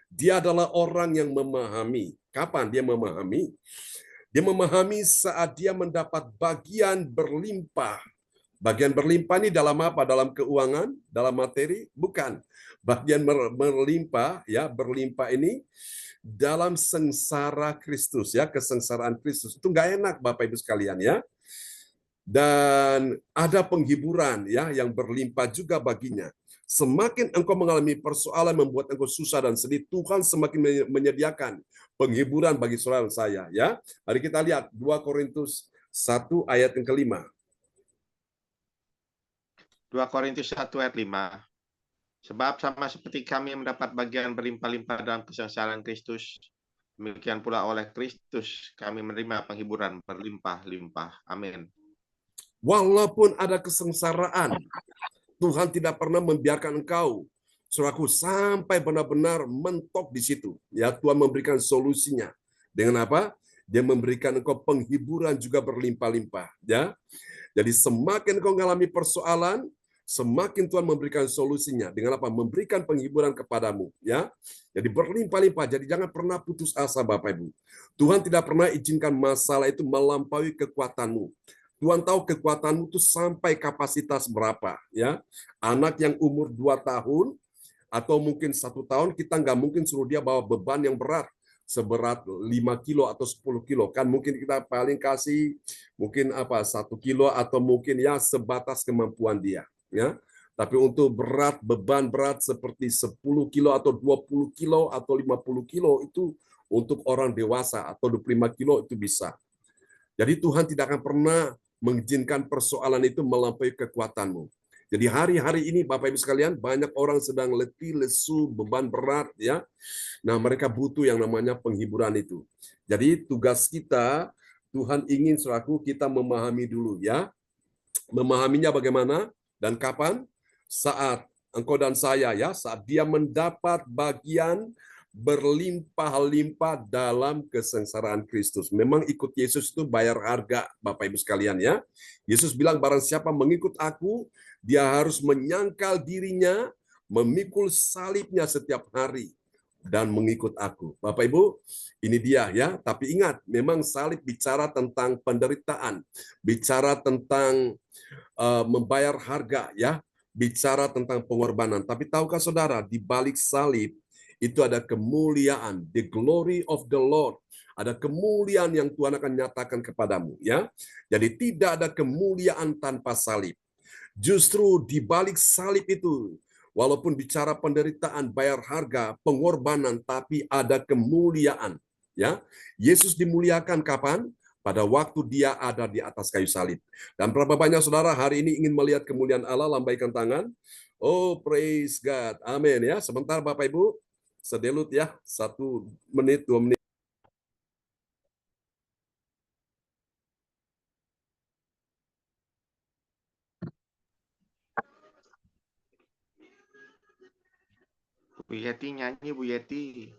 dia adalah orang yang memahami. Kapan dia memahami? Dia memahami saat dia mendapat bagian berlimpah. Bagian berlimpah ini dalam apa? Dalam keuangan, dalam materi? Bukan. Bagian berlimpah, ya, berlimpah ini dalam sengsara Kristus, ya, kesengsaraan Kristus. Itu nggak enak, Bapak Ibu sekalian, ya. Dan ada penghiburan, ya, yang berlimpah juga baginya. Semakin engkau mengalami persoalan membuat engkau susah dan sedih, Tuhan semakin menyediakan penghiburan bagi saudara saya, ya. Mari kita lihat 2 Korintus 1 ayat yang kelima. 2 Korintus 1 ayat 5. Sebab sama seperti kami mendapat bagian berlimpah-limpah dalam kesengsaraan Kristus, demikian pula oleh Kristus kami menerima penghiburan berlimpah-limpah. Amin. Walaupun ada kesengsaraan, Tuhan tidak pernah membiarkan engkau, saudaraku, sampai benar-benar mentok di situ. Ya, Tuhan memberikan solusinya. Dengan apa? Dia memberikan engkau penghiburan juga berlimpah-limpah. Ya, jadi semakin engkau mengalami persoalan, semakin Tuhan memberikan solusinya. Dengan apa? Memberikan penghiburan kepadamu. Ya, jadi berlimpah-limpah. Jadi jangan pernah putus asa, Bapak Ibu. Tuhan tidak pernah izinkan masalah itu melampaui kekuatanmu. Tuhan tahu kekuatanmu itu sampai kapasitas berapa, ya. Anak yang umur 2 tahun atau mungkin 1 tahun, kita nggak mungkin suruh dia bawa beban yang berat seberat 5 kilo atau 10 kilo. Kan mungkin kita paling kasih mungkin 1 kilo atau mungkin ya sebatas kemampuan dia, ya. Tapi untuk beban berat seperti 10 kilo atau 20 kilo atau 50 kilo itu untuk orang dewasa, atau 25 kilo itu bisa. Jadi Tuhan tidak akan pernah mengizinkan persoalan itu melampaui kekuatanmu. Jadi hari-hari ini Bapak Ibu sekalian, banyak orang sedang letih, lesu, beban berat, ya. Nah, mereka butuh yang namanya penghiburan itu. Jadi tugas kita, Tuhan ingin selaku kita memahami dulu, ya. Memahaminya bagaimana dan kapan? Saat engkau dan saya, ya, saat dia mendapat bagian berlimpah-limpah dalam kesengsaraan Kristus. Memang ikut Yesus itu bayar harga, Bapak Ibu sekalian, ya. Yesus bilang barang siapa mengikut aku, dia harus menyangkal dirinya, memikul salibnya setiap hari dan mengikut aku. Bapak Ibu, ini dia, ya. Tapi ingat, memang salib bicara tentang penderitaan, bicara tentang membayar harga, ya, bicara tentang pengorbanan. Tapi tahukah saudara, di balik salib itu ada kemuliaan, the glory of the Lord. Ada kemuliaan yang Tuhan akan nyatakan kepadamu, ya. Jadi tidak ada kemuliaan tanpa salib. Justru di balik salib itu, walaupun bicara penderitaan, bayar harga, pengorbanan, tapi ada kemuliaan, ya. Yesus dimuliakan kapan? Pada waktu dia ada di atas kayu salib. Dan berapa banyak saudara hari ini ingin melihat kemuliaan Allah? Lambaikan tangan. Oh, praise God. Amin, ya. Sebentar Bapak Ibu. Sedelut, ya. 1 menit, 2 menit. Bu Yeti nyanyi, Bu Yeti.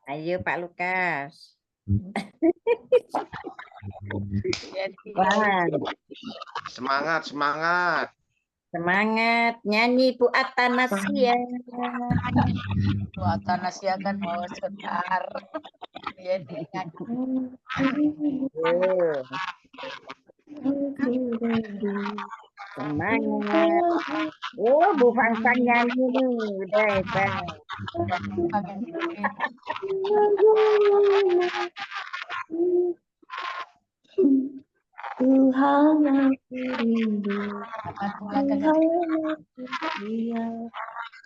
Ayo Pak Lukas. Semangat, semangat. Semangat nyanyi Bu Atanasia. Bu Atanasia kan mau sebentar. Ya nyanyi. Semangat. Oh, Bu Fangsan nyanyi nih, udah hebat. Tuhan aku rindu, Tuhan aku setia,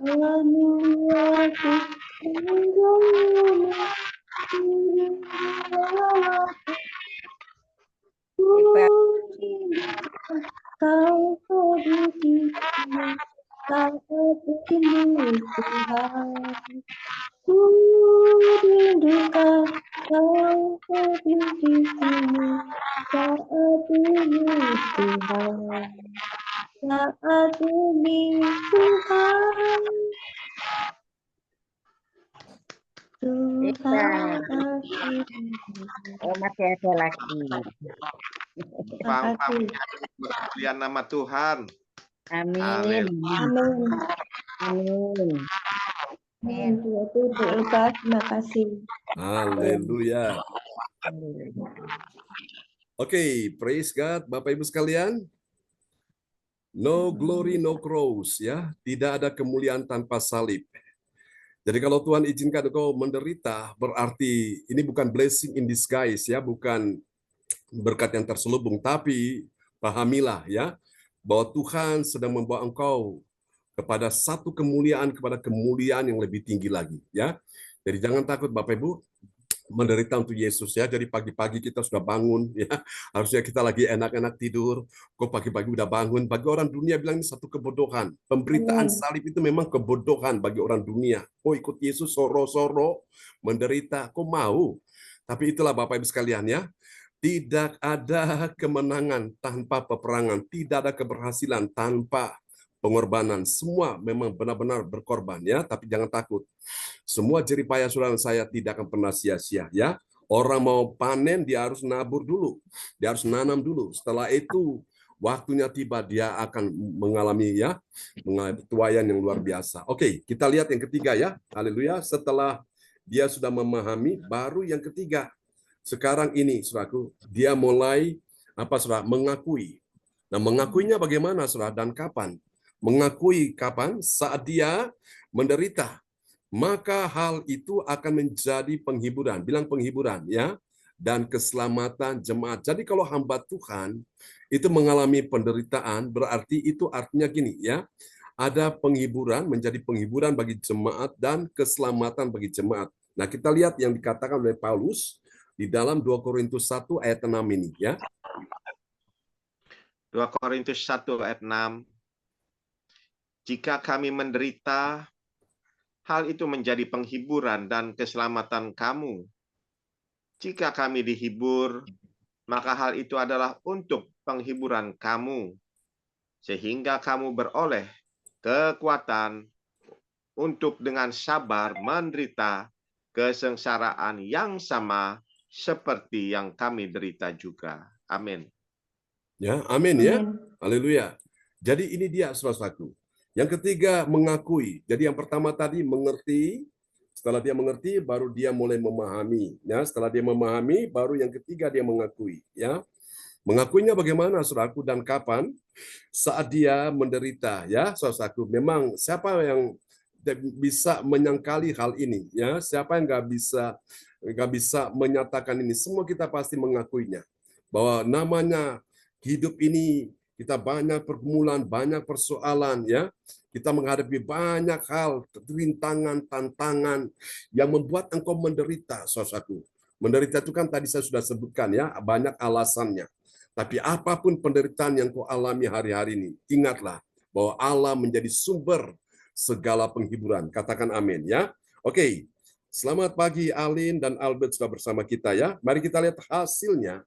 selalu aku menunggumu, kau berdirimu, kau rindu Tuhan. Ku rindukan kau berdirimu, saat ini Tuhan, saat ini Tuhan, Tuhan aku rindu. Oh, masih ada lagi. Makasih. Kemuliaan nama Tuhan. Amin. Haleluya. Amin. Amin. Amin. Terima kasih. Haleluya. Oke, praise God, Bapak Ibu sekalian. No glory, no cross, ya. Tidak ada kemuliaan tanpa salib. Jadi kalau Tuhan izinkan engkau menderita, berarti ini bukan blessing in disguise, ya, bukan berkat yang terselubung, tapi pahamilah, ya, bahwa Tuhan sedang membawa engkau kepada satu kemuliaan, kepada kemuliaan yang lebih tinggi lagi, ya. Jadi jangan takut Bapak Ibu menderita untuk Yesus, ya. Jadi pagi-pagi kita sudah bangun, ya. Harusnya kita lagi enak-enak tidur, kok pagi-pagi udah bangun. Bagi orang dunia bilang ini satu kebodohan. Pemberitaan salib itu memang kebodohan bagi orang dunia. Oh, ikut Yesus soro-soro menderita, kok mau? Tapi itulah Bapak Ibu sekalian, ya. Tidak ada kemenangan tanpa peperangan, tidak ada keberhasilan tanpa pengorbanan. Semua memang benar-benar berkorban, ya, tapi jangan takut. Semua jerih payah saudara saya tidak akan pernah sia-sia, ya. Orang mau panen dia harus nabur dulu. Dia harus nanam dulu. Setelah itu waktunya tiba dia akan mengalami tuayan yang luar biasa. Oke, kita lihat yang ketiga, ya. Haleluya. Setelah dia sudah memahami, baru yang ketiga. Sekarang ini, saudaraku, dia mulai mengakui. Nah, mengakuinya bagaimana, saudara, dan kapan? Mengakui kapan? Saat dia menderita. Maka hal itu akan menjadi penghiburan. Bilang penghiburan, ya. Dan keselamatan jemaat. Jadi kalau hamba Tuhan itu mengalami penderitaan, berarti itu artinya gini, ya. Ada penghiburan, menjadi penghiburan bagi jemaat dan keselamatan bagi jemaat. Nah, kita lihat yang dikatakan oleh Paulus di dalam 2 Korintus 1 ayat 6 ini, ya. 2 Korintus 1 ayat 6. Jika kami menderita, hal itu menjadi penghiburan dan keselamatan kamu. Jika kami dihibur, maka hal itu adalah untuk penghiburan kamu, sehingga kamu beroleh kekuatan untuk dengan sabar menderita kesengsaraan yang sama seperti yang kami derita juga. Amin. Ya, amin, ya. Haleluya. Jadi ini dia saudaraku. Yang ketiga mengakui. Jadi yang pertama tadi mengerti. Setelah dia mengerti, baru dia mulai memahami. Ya, setelah dia memahami, baru yang ketiga dia mengakui. Ya, mengakuinya bagaimana, saudaraku, dan kapan? Saat dia menderita, ya, saudaraku. Memang siapa yang bisa menyangkali hal ini? Ya, siapa yang nggak bisa menyatakan ini? Semua kita pasti mengakuinya. Bahwa namanya hidup ini kita banyak pergumulan, banyak persoalan, ya. Kita menghadapi banyak hal, rintangan, tantangan yang membuat engkau menderita, saudaraku. Menderita itu kan tadi saya sudah sebutkan, ya, banyak alasannya. Tapi apapun penderitaan yang kau alami hari-hari ini, ingatlah bahwa Allah menjadi sumber segala penghiburan. Katakan amin, ya. Oke. Selamat pagi Alin dan Albert sudah bersama kita, ya. Mari kita lihat hasilnya.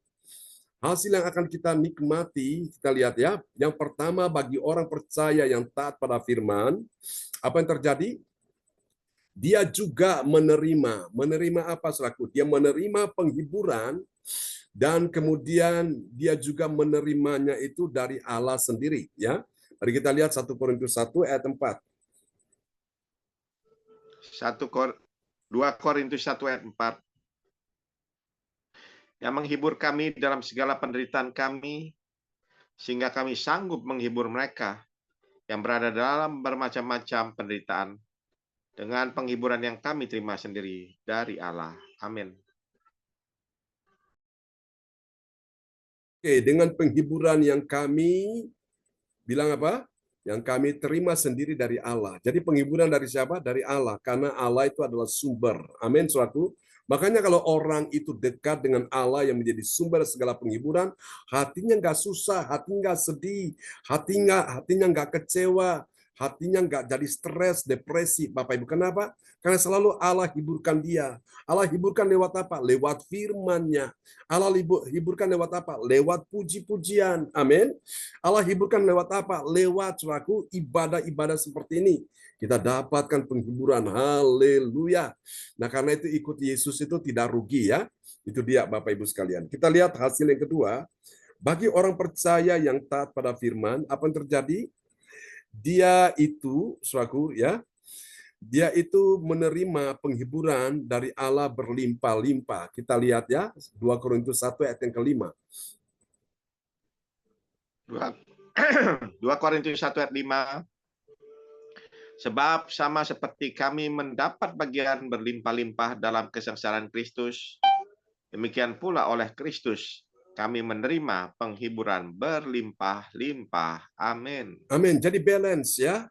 Hasil yang akan kita nikmati, kita lihat, ya. Yang pertama, bagi orang percaya yang taat pada firman, apa yang terjadi? Dia juga menerima. Menerima apa, saudaraku? Dia menerima penghiburan, dan kemudian dia juga menerimanya itu dari Allah sendiri, ya. Mari kita lihat 1 Korintus 1 ayat 4. 2 Korintus 1 ayat 4. Yang menghibur kami dalam segala penderitaan kami, sehingga kami sanggup menghibur mereka yang berada dalam bermacam-macam penderitaan, dengan penghiburan yang kami terima sendiri dari Allah. Amin. Oke, dengan penghiburan yang kami bilang apa? Yang kami terima sendiri dari Allah. Jadi penghiburan dari siapa? Dari Allah. Karena Allah itu adalah sumber. Amin, suatu. Makanya kalau orang itu dekat dengan Allah yang menjadi sumber segala penghiburan, hatinya nggak susah, hatinya nggak sedih, hatinya nggak kecewa, hatinya nggak jadi stres, depresi. Bapak Ibu, kenapa? Karena selalu Allah hiburkan dia. Allah hiburkan lewat apa? Lewat firman-Nya. Allah hiburkan lewat apa? Lewat puji-pujian. Amin. Allah hiburkan lewat apa? Lewat, saudaraku, ibadah-ibadah seperti ini. Kita dapatkan penghiburan. Haleluya. Nah, karena itu ikut Yesus itu tidak rugi, ya. Itu dia Bapak Ibu sekalian. Kita lihat hasil yang kedua. Bagi orang percaya yang taat pada firman, apa yang terjadi? Dia itu, saudaraku, ya, dia itu menerima penghiburan dari Allah berlimpah-limpah. Kita lihat ya, 2 Korintus 1 ayat yang kelima. 2 Korintus 1 ayat 5. Sebab sama seperti kami mendapat bagian berlimpah-limpah dalam kesengsaraan Kristus, demikian pula oleh Kristus kami menerima penghiburan berlimpah-limpah. Amin. Amin. Jadi balance ya.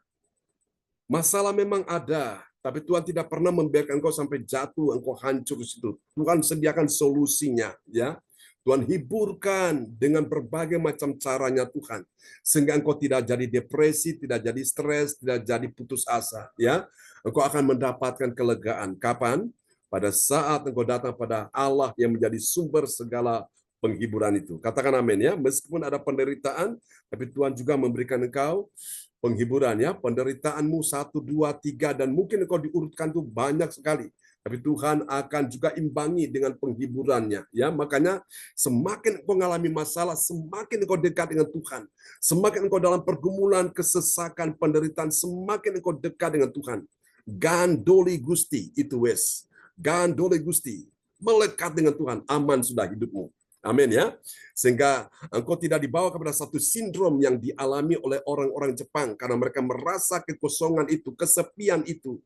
Masalah memang ada, tapi Tuhan tidak pernah membiarkan engkau sampai jatuh, engkau hancur di situ. Tuhan sediakan solusinya, ya. Tuhan hiburkan dengan berbagai macam caranya Tuhan, sehingga engkau tidak jadi depresi, tidak jadi stres, tidak jadi putus asa, ya. Engkau akan mendapatkan kelegaan. Kapan? Pada saat engkau datang pada Allah yang menjadi sumber segala penghiburan itu. Katakan amin ya. Meskipun ada penderitaan, tapi Tuhan juga memberikan engkau penghiburan ya. Penderitaanmu 1, 2, 3 dan mungkin engkau diurutkan tuh banyak sekali. Tapi Tuhan akan juga imbangi dengan penghiburannya. Ya, makanya semakin engkau mengalami masalah, semakin engkau dekat dengan Tuhan. Semakin engkau dalam pergumulan, kesesakan, penderitaan, semakin engkau dekat dengan Tuhan. Gandoli Gusti itu wes. Gandoli Gusti. Melekat dengan Tuhan, aman sudah hidupmu. Amin ya. Sehingga engkau tidak dibawa kepada satu sindrom yang dialami oleh orang-orang Jepang karena mereka merasa kekosongan itu, kesepian itu.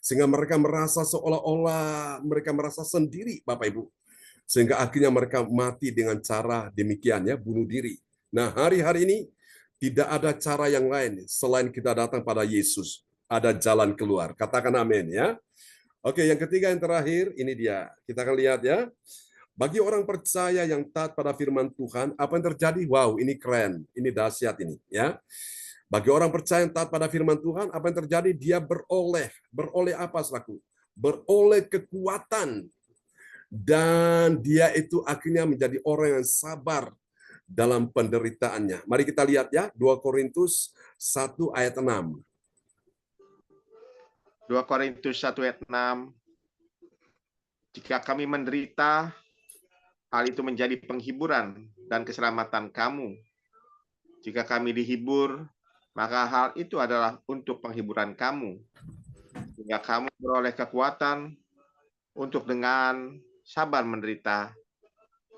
Sehingga mereka merasa seolah-olah mereka merasa sendiri, Bapak Ibu. Sehingga akhirnya mereka mati dengan cara demikian ya, bunuh diri. Nah, hari-hari ini tidak ada cara yang lain selain kita datang pada Yesus. Ada jalan keluar. Katakan amin ya. Oke, yang ketiga yang terakhir ini dia. Kita akan lihat ya. Bagi orang percaya yang taat pada firman Tuhan, apa yang terjadi? Wow, ini keren. Ini dahsyat ini ya. Bagi orang percaya yang taat pada firman Tuhan, apa yang terjadi? Dia beroleh apa, saudaraku? Beroleh kekuatan. Dan dia itu akhirnya menjadi orang yang sabar dalam penderitaannya. Mari kita lihat ya, 2 Korintus 1 ayat 6. 2 Korintus 1 ayat 6. Jika kami menderita, hal itu menjadi penghiburan dan keselamatan kamu. Jika kami dihibur, maka hal itu adalah untuk penghiburan kamu. Sehingga kamu beroleh kekuatan untuk dengan sabar menderita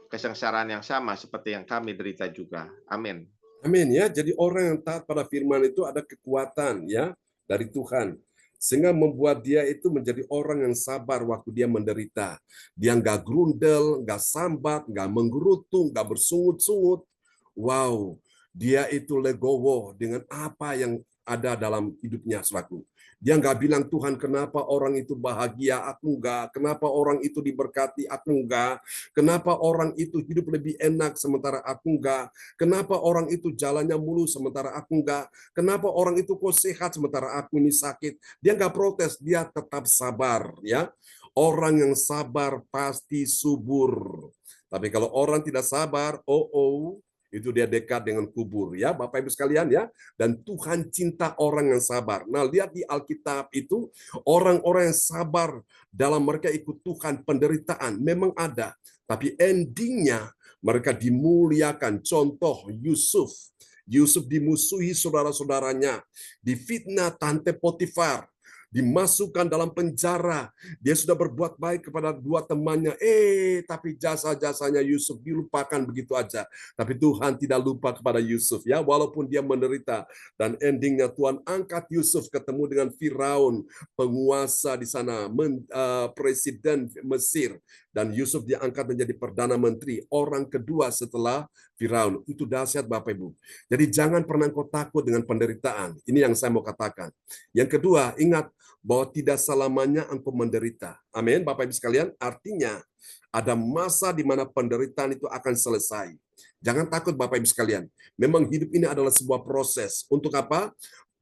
kesengsaraan yang sama seperti yang kami derita juga. Amin. Amin ya. Jadi orang yang taat pada firman itu ada kekuatan ya dari Tuhan. Sehingga membuat dia itu menjadi orang yang sabar waktu dia menderita. Dia nggak grundel, nggak sambat, nggak menggerutu, nggak bersungut-sungut. Wow, dia itu legowo dengan apa yang ada dalam hidupnya, saudaraku. Dia nggak bilang, Tuhan kenapa orang itu bahagia, aku enggak. Kenapa orang itu diberkati, aku enggak. Kenapa orang itu hidup lebih enak, sementara aku enggak. Kenapa orang itu jalannya mulus, sementara aku enggak. Kenapa orang itu kok sehat, sementara aku ini sakit. Dia nggak protes, dia tetap sabar. Ya, orang yang sabar pasti subur. Tapi kalau orang tidak sabar, itu dia dekat dengan kubur ya Bapak Ibu sekalian ya. Dan Tuhan cinta orang yang sabar. Nah, lihat di Alkitab itu orang-orang yang sabar dalam mereka ikut Tuhan, penderitaan memang ada, tapi endingnya mereka dimuliakan. Contoh Yusuf. Yusuf dimusuhi saudara-saudaranya, difitnah tante Potifar, dimasukkan dalam penjara. Dia sudah berbuat baik kepada 2 temannya. Tapi jasa-jasanya Yusuf dilupakan begitu aja. Tapi Tuhan tidak lupa kepada Yusuf ya, walaupun dia menderita. Dan endingnya Tuhan angkat Yusuf ketemu dengan Firaun, penguasa di sana, presiden Mesir. Dan Yusuf diangkat menjadi perdana menteri, orang kedua setelah Firaun. Itu dahsyat Bapak Ibu. Jadi jangan pernah kau takut dengan penderitaan. Ini yang saya mau katakan. Yang kedua, ingat bahwa tidak selamanya engkau menderita. Amin, Bapak Ibu sekalian. Artinya ada masa di mana penderitaan itu akan selesai. Jangan takut Bapak Ibu sekalian. Memang hidup ini adalah sebuah proses. Untuk apa?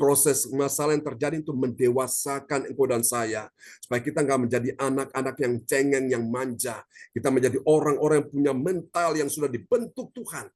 Proses masalah yang terjadi itu mendewasakan engkau dan saya. Supaya kita nggak menjadi anak-anak yang cengeng, yang manja. Kita menjadi orang-orang yang punya mental yang sudah dibentuk Tuhan.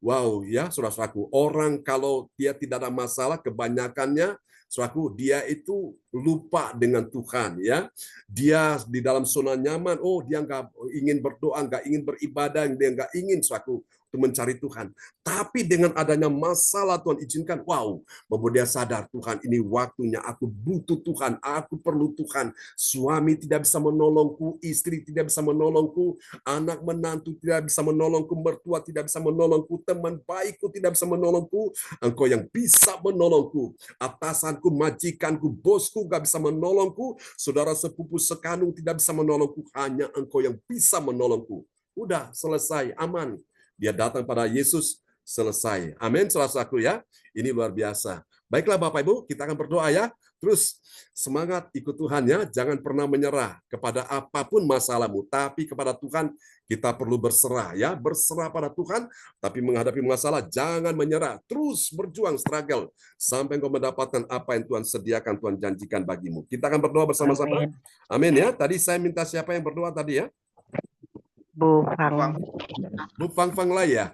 Wow, ya saudara-saudaraku. Orang kalau dia tidak ada masalah, kebanyakannya saudaraku, dia itu lupa dengan Tuhan ya. Dia di dalam zona nyaman, dia nggak ingin berdoa, nggak ingin beribadah, dia nggak ingin saudaraku untuk mencari Tuhan. Tapi dengan adanya masalah Tuhan izinkan, wow, membuat dia sadar, Tuhan ini waktunya, aku butuh Tuhan, aku perlu Tuhan. Suami tidak bisa menolongku, istri tidak bisa menolongku, anak menantu tidak bisa menolongku, mertua tidak bisa menolongku, teman baikku tidak bisa menolongku, Engkau yang bisa menolongku. Atasanku, majikanku, bosku gak bisa menolongku, saudara sepupu sekandung tidak bisa menolongku, hanya Engkau yang bisa menolongku. Udah, selesai, aman. Dia datang pada Yesus, selesai. Amin, saudaraku ya. Ini luar biasa. Baiklah Bapak Ibu, kita akan berdoa ya. Terus semangat ikut Tuhan ya. Jangan pernah menyerah kepada apapun masalahmu. Tapi kepada Tuhan kita perlu berserah ya. Berserah pada Tuhan. Tapi menghadapi masalah jangan menyerah. Terus berjuang, struggle. Sampai engkau mendapatkan apa yang Tuhan sediakan, Tuhan janjikan bagimu. Kita akan berdoa bersama-sama. Amin. Amin ya. Tadi saya minta siapa yang berdoa tadi ya? Bu Fang. Bu Fang Fang Lai ya?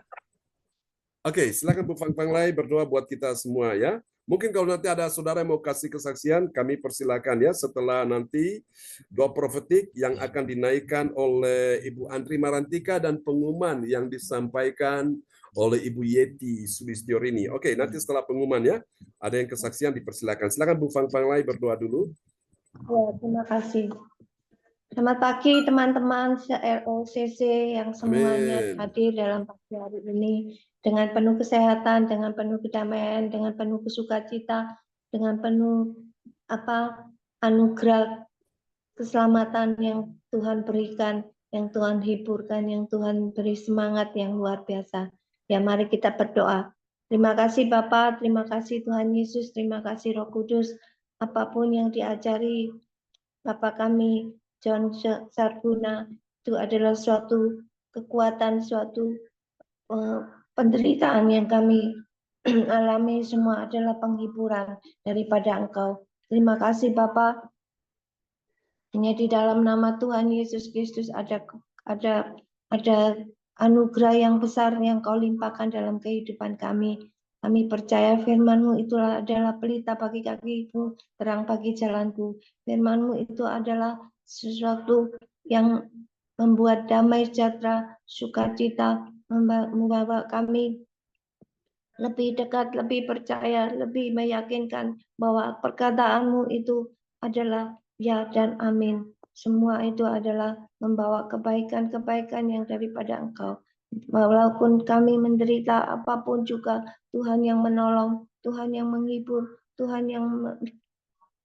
Oke, silakan Bu Fang Fang Lai berdoa buat kita semua ya. Mungkin kalau nanti ada saudara yang mau kasih kesaksian, kami persilakan ya setelah nanti doa profetik yang akan dinaikkan oleh Ibu Andri Marantika dan pengumuman yang disampaikan oleh Ibu Yeti Sulistiorini. Oke, nanti setelah pengumuman ya, ada yang kesaksian dipersilakan. Silakan Bu Fang Fang Lai berdoa dulu. Ya, terima kasih. Selamat pagi teman-teman ROCC yang semuanya Amin. hadir dalam pagi hari ini dengan penuh kesehatan, dengan penuh kedamaian, dengan penuh sukacita, dengan penuh anugerah keselamatan yang Tuhan berikan, yang Tuhan hiburkan, yang Tuhan beri semangat yang luar biasa. Ya, mari kita berdoa. Terima kasih Bapa, terima kasih Tuhan Yesus, terima kasih Roh Kudus. Apapun yang diajari Bapa kami John Sarguna itu adalah suatu kekuatan, suatu penderitaan yang kami alami semua adalah penghiburan daripada Engkau. Terima kasih Bapa. Hanya di dalam nama Tuhan Yesus Kristus ada anugerah yang besar yang Kau limpahkan dalam kehidupan kami. Kami percaya firman-Mu itulah adalah pelita bagi kakiku, terang bagi jalanku. Firman-Mu itu adalah sesuatu yang membuat damai sejahtera, sukacita, membawa kami lebih dekat, lebih percaya, lebih meyakinkan bahwa perkataan-Mu itu adalah ya dan amin. Semua itu adalah membawa kebaikan-kebaikan yang daripada Engkau. Walaupun kami menderita apapun juga, Tuhan yang menolong, Tuhan yang menghibur, Tuhan yang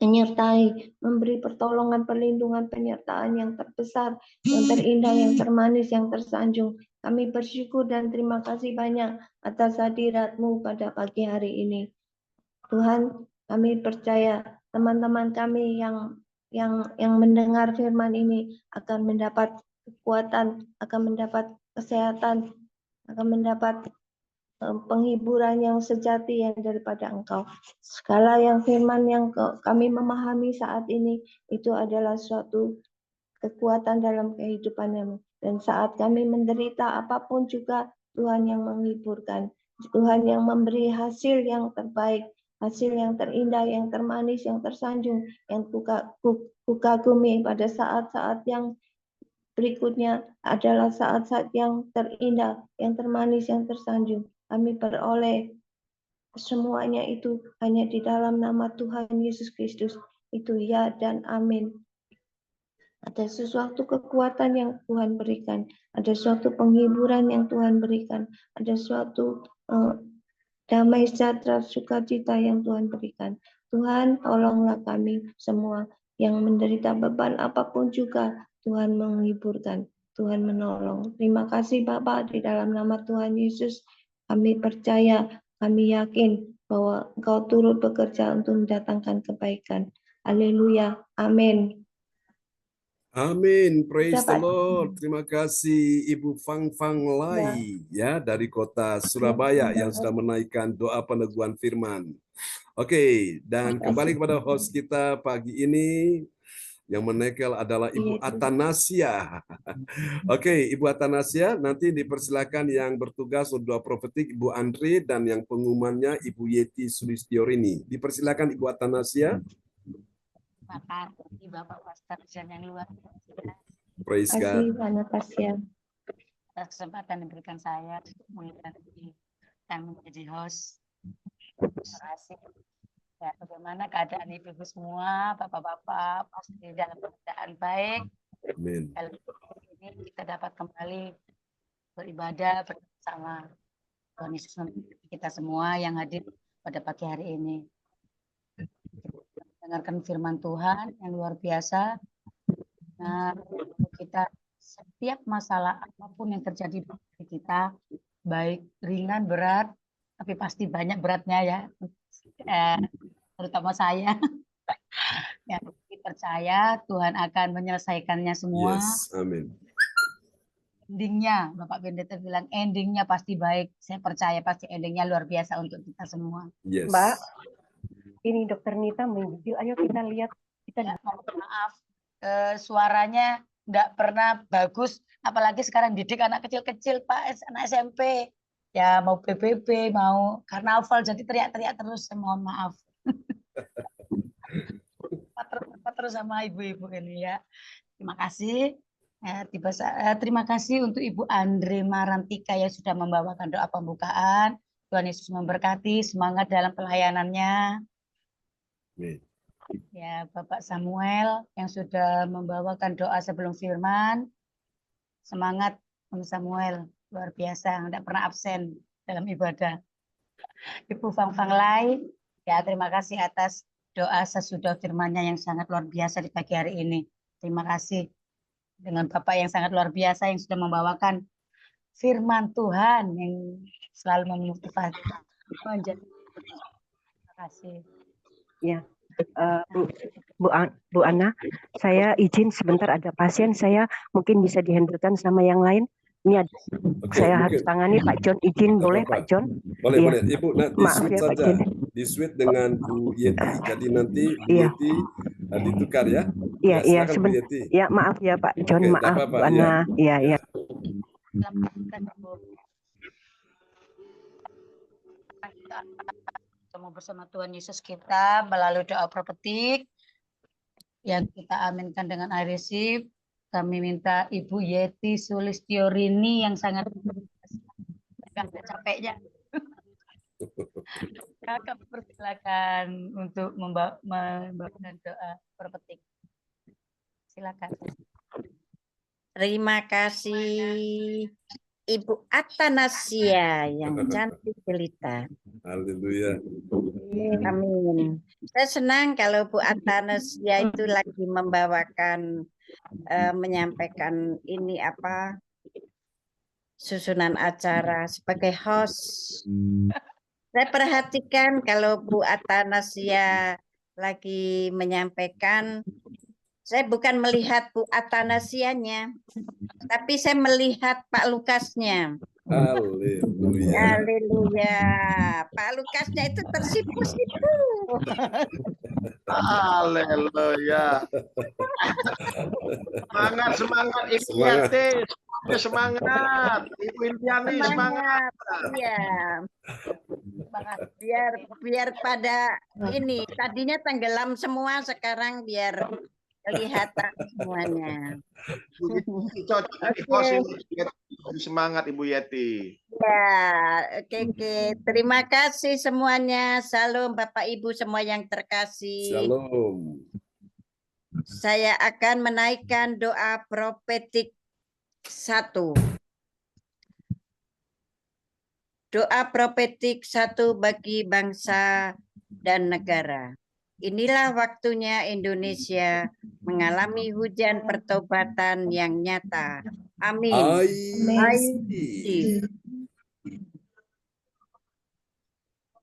menyertai, memberi pertolongan, perlindungan, penyertaan yang terbesar, yang terindah, yang termanis, yang tersanjung. Kami bersyukur dan terima kasih banyak atas hadirat-Mu pada pagi hari ini. Tuhan, kami percaya teman-teman kami yang mendengar firman ini akan mendapat kekuatan, akan mendapat kesehatan, akan mendapat penghiburan yang sejati yang daripada Engkau. Segala yang firman yang kami memahami saat ini itu adalah suatu kekuatan dalam kehidupan kami. Dan saat kami menderita apapun juga Tuhan yang menghiburkan. Tuhan yang memberi hasil yang terbaik, hasil yang terindah, yang termanis, yang tersanjung, yang kukagumi pada saat-saat yang berikutnya adalah saat-saat yang terindah, yang termanis, yang tersanjung. Kami beroleh semuanya itu hanya di dalam nama Tuhan Yesus Kristus. Itu ya dan amin. Ada sesuatu kekuatan yang Tuhan berikan. Ada suatu penghiburan yang Tuhan berikan. Ada suatu damai sejahtera sukacita yang Tuhan berikan. Tuhan, tolonglah kami semua yang menderita beban apapun juga. Tuhan menghiburkan, Tuhan menolong. Terima kasih Bapa, di dalam nama Tuhan Yesus kami percaya, kami yakin bahwa Engkau turut bekerja untuk mendatangkan kebaikan. Haleluya. Amin. Amin, praise the Dapat. Lord. Terima kasih Ibu Fang Fang Lai ya dari kota Surabaya yang sudah menaikkan doa peneguhan firman. Oke, dan kembali kepada host kita pagi ini yang menekel adalah Ibu Atanasia. Oke, Ibu Atanasia, nanti dipersilakan yang bertugas untuk doa profetik Ibu Andri dan yang pengumumannya Ibu Yeti Sulistiorini. Dipersilakan Ibu Atanasia. Makasih Bapak Pastor yang luar biasa. Praise God. Terima kasih, Anastasia. atas kesempatan yang diberikan saya dan menjadi host. Terima kasih. Ya, bagaimana keadaan ibu-ibu semua, bapak-bapak, pasti dalam keadaan baik. Amin. Kalau ini kita dapat kembali beribadah bersama Tuhan Yesus memberkati kita semua yang hadir pada pagi hari ini. Dengarkan firman Tuhan yang luar biasa. Nah, kita setiap masalah apapun yang terjadi di kita, baik ringan, berat, tapi pasti banyak beratnya ya, terutama saya. Ya, percaya Tuhan akan menyelesaikannya semua. Yes, amin. Endingnya, Bapak Pendeta bilang endingnya pasti baik. Saya percaya pasti endingnya luar biasa untuk kita semua. Yes. Mbak, ini Dokter Nita menggigil. Ayo kita lihat. Ya, mohon maaf, suaranya nggak pernah bagus. Apalagi sekarang didik anak kecil-kecil, Pak, anak SMP. Ya mau PBB, mau karnaval, jadi teriak-teriak terus. Mohon maaf. Terus sama ibu-ibu ini ya. Terima kasih. Terima kasih untuk Ibu Andre Marantika yang sudah membawakan doa pembukaan. Tuhan Yesus memberkati, semangat dalam pelayanannya. Amin. Ya, Bapak Samuel yang sudah membawakan doa sebelum firman. Semangat Samuel, luar biasa, tidak pernah absen dalam ibadah. Ibu Fang Fang Lai, ya terima kasih atas doa sesudah firmannya yang sangat luar biasa di pagi hari ini. Terima kasih dengan Bapak yang sangat luar biasa yang sudah membawakan firman Tuhan yang selalu memotivasi. Terima kasih. Ya, Bu Ana, saya izin sebentar ada pasien, saya mungkin bisa dihandlekan sama yang lain. Ini ada, saya harus tangani Pak John, izin boleh apa-apa. Pak John? Boleh, Iya. boleh. Ibu, di Maaf switch ya, Pak saja. John. Di switch dengan Bu Yeti. Jadi nanti Bu Iya. Yeti ditukar ya. Iya, Ya, iya, silakan Bu Yeti. ya maaf ya Pak John, Oke, maaf apa-apa, Bu Ana. Iya, iya. Ketemu bersama Tuhan Yesus kita melalui doa prophetik yang kita aminkan dengan air resip. Kami minta Ibu Yeti Sulistiorini yang sangat capeknya. Kakak persilakan untuk membawakan doa prophetik. Silakan. Terima kasih Ibu Atanasia yang cantik jelita. Haleluya. Amin. Saya senang kalau Bu Atanasia itu lagi membawakan menyampaikan ini apa susunan acara sebagai host. Saya perhatikan kalau Bu Atanasia lagi menyampaikan, saya bukan melihat Bu Atanasianya, tapi saya melihat Pak Lukasnya. Haleluya. Haleluya. Pak Lukasnya itu tersipu-sipu. Haleluya. Semangat, semangat Ibu Yati. Semangat. Ibu Indiani semangat. Iya. Biar pada ini tadinya tenggelam semua, sekarang biar kelihatan semuanya. Semangat Ibu Yeti. Ya, oke. Terima kasih semuanya. Salam Bapak Ibu semua yang terkasih. Shalom. Saya akan menaikkan doa profetik 1. Doa profetik 1 bagi bangsa dan negara. Inilah waktunya Indonesia mengalami hujan pertobatan yang nyata. Amin.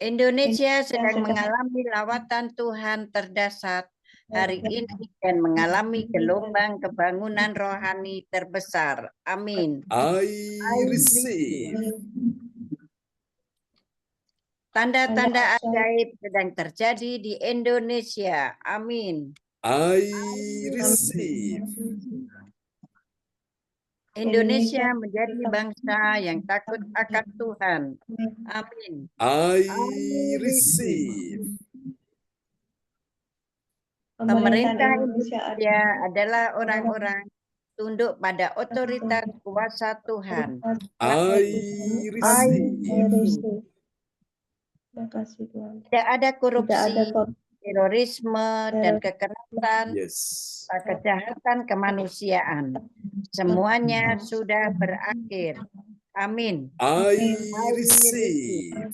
Indonesia sedang mengalami lawatan Tuhan terdahsyat hari ini dan mengalami gelombang kebangunan rohani terbesar. Amin. I receive. Tanda-tanda ajaib sedang terjadi di Indonesia. Amin. I receive. Indonesia menjadi bangsa yang takut akan Tuhan. Amin. I receive. Pemerintah Indonesia adalah orang-orang tunduk pada otoritas kuasa Tuhan. I I receive. receive. Terima kasih Tuhan. Tidak ada Tidak korupsi, ada terorisme, dan korupsi. kekerasan, Yes. kejahatan kemanusiaan. Semuanya sudah berakhir. Amin. I receive.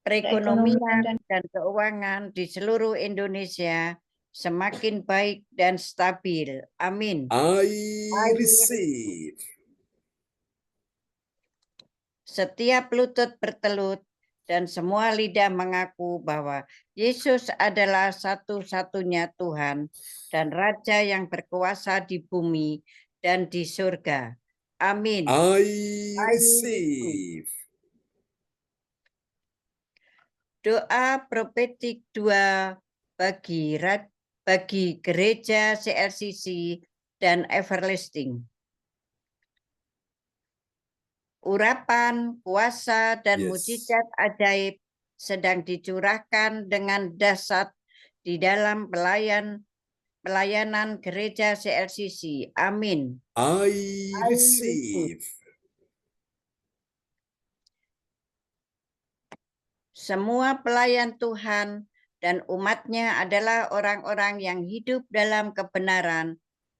Perekonomian dan keuangan di seluruh Indonesia semakin baik dan stabil. Amin. I receive. Setiap lutut bertelut dan semua lidah mengaku bahwa Yesus adalah satu-satunya Tuhan dan Raja yang berkuasa di bumi dan di surga. Amin. I receive. Doa profetik 2 bagi gereja CLCC dan Everlasting. Urapan, kuasa, dan Yes. mujizat ajaib sedang dicurahkan dengan dahsyat di dalam pelayanan gereja CLCC. Amin. I receive. Semua pelayan Tuhan dan umatnya adalah orang-orang yang hidup dalam kebenaran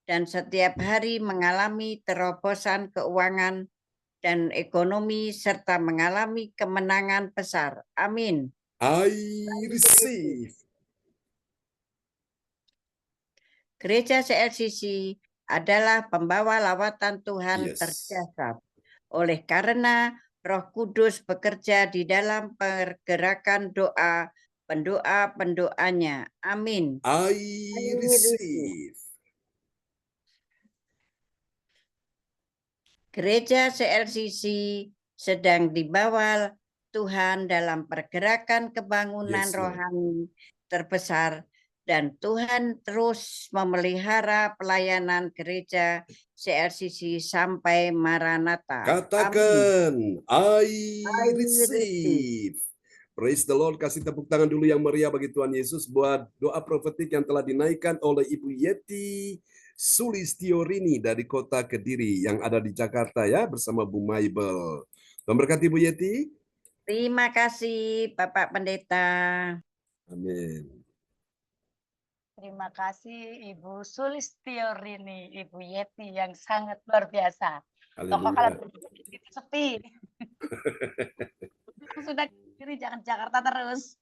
dan setiap hari mengalami terobosan keuangan dan ekonomi serta mengalami kemenangan besar. Amin. I receive. Gereja CLCC adalah pembawa lawatan Tuhan Yes. terdahsyat. Oleh karena Roh Kudus bekerja di dalam pergerakan pendoanya. Amin. I receive. Gereja CLCC sedang dibawa Tuhan dalam pergerakan kebangunan Yes, Lord. rohani terbesar dan Tuhan terus memelihara pelayanan gereja CLCC sampai Maranatha. Amin. Katakan, I receive. Praise the Lord. Kasih tepuk tangan dulu yang meriah bagi Tuhan Yesus buat doa profetik yang telah dinaikkan oleh Ibu Yeti Sulistiorini dari kota Kediri yang ada di Jakarta ya bersama Bu Maibel. Tuhan berkati Bu Yeti. Terima kasih Bapak Pendeta. Amin. Terima kasih Ibu Sulistiorini, Ibu Yeti yang sangat luar biasa. Toko kalau Haleluya. sepi. Sudah kiri jangan Jakarta terus.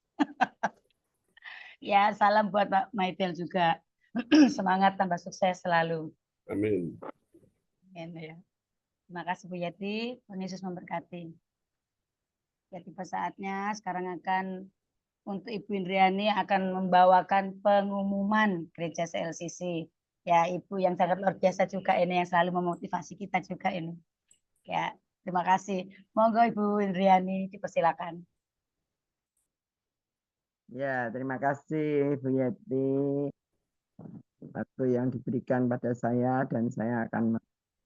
Ya, salam buat Mbak Maibel juga. Semangat tambah sukses selalu. Amin. Ya. Terima kasih Bu Yeti, Tuhan Yesus memberkati. Ya, tiba saatnya sekarang akan untuk Ibu Indriani akan membawakan pengumuman gereja CLCC. Ya, Ibu yang sangat luar biasa juga ini yang selalu memotivasi kita juga ini. Ya, terima kasih. Monggo Ibu Indriani dipersilakan. Ya, terima kasih Bu Yeti. Waktu yang diberikan pada saya dan saya akan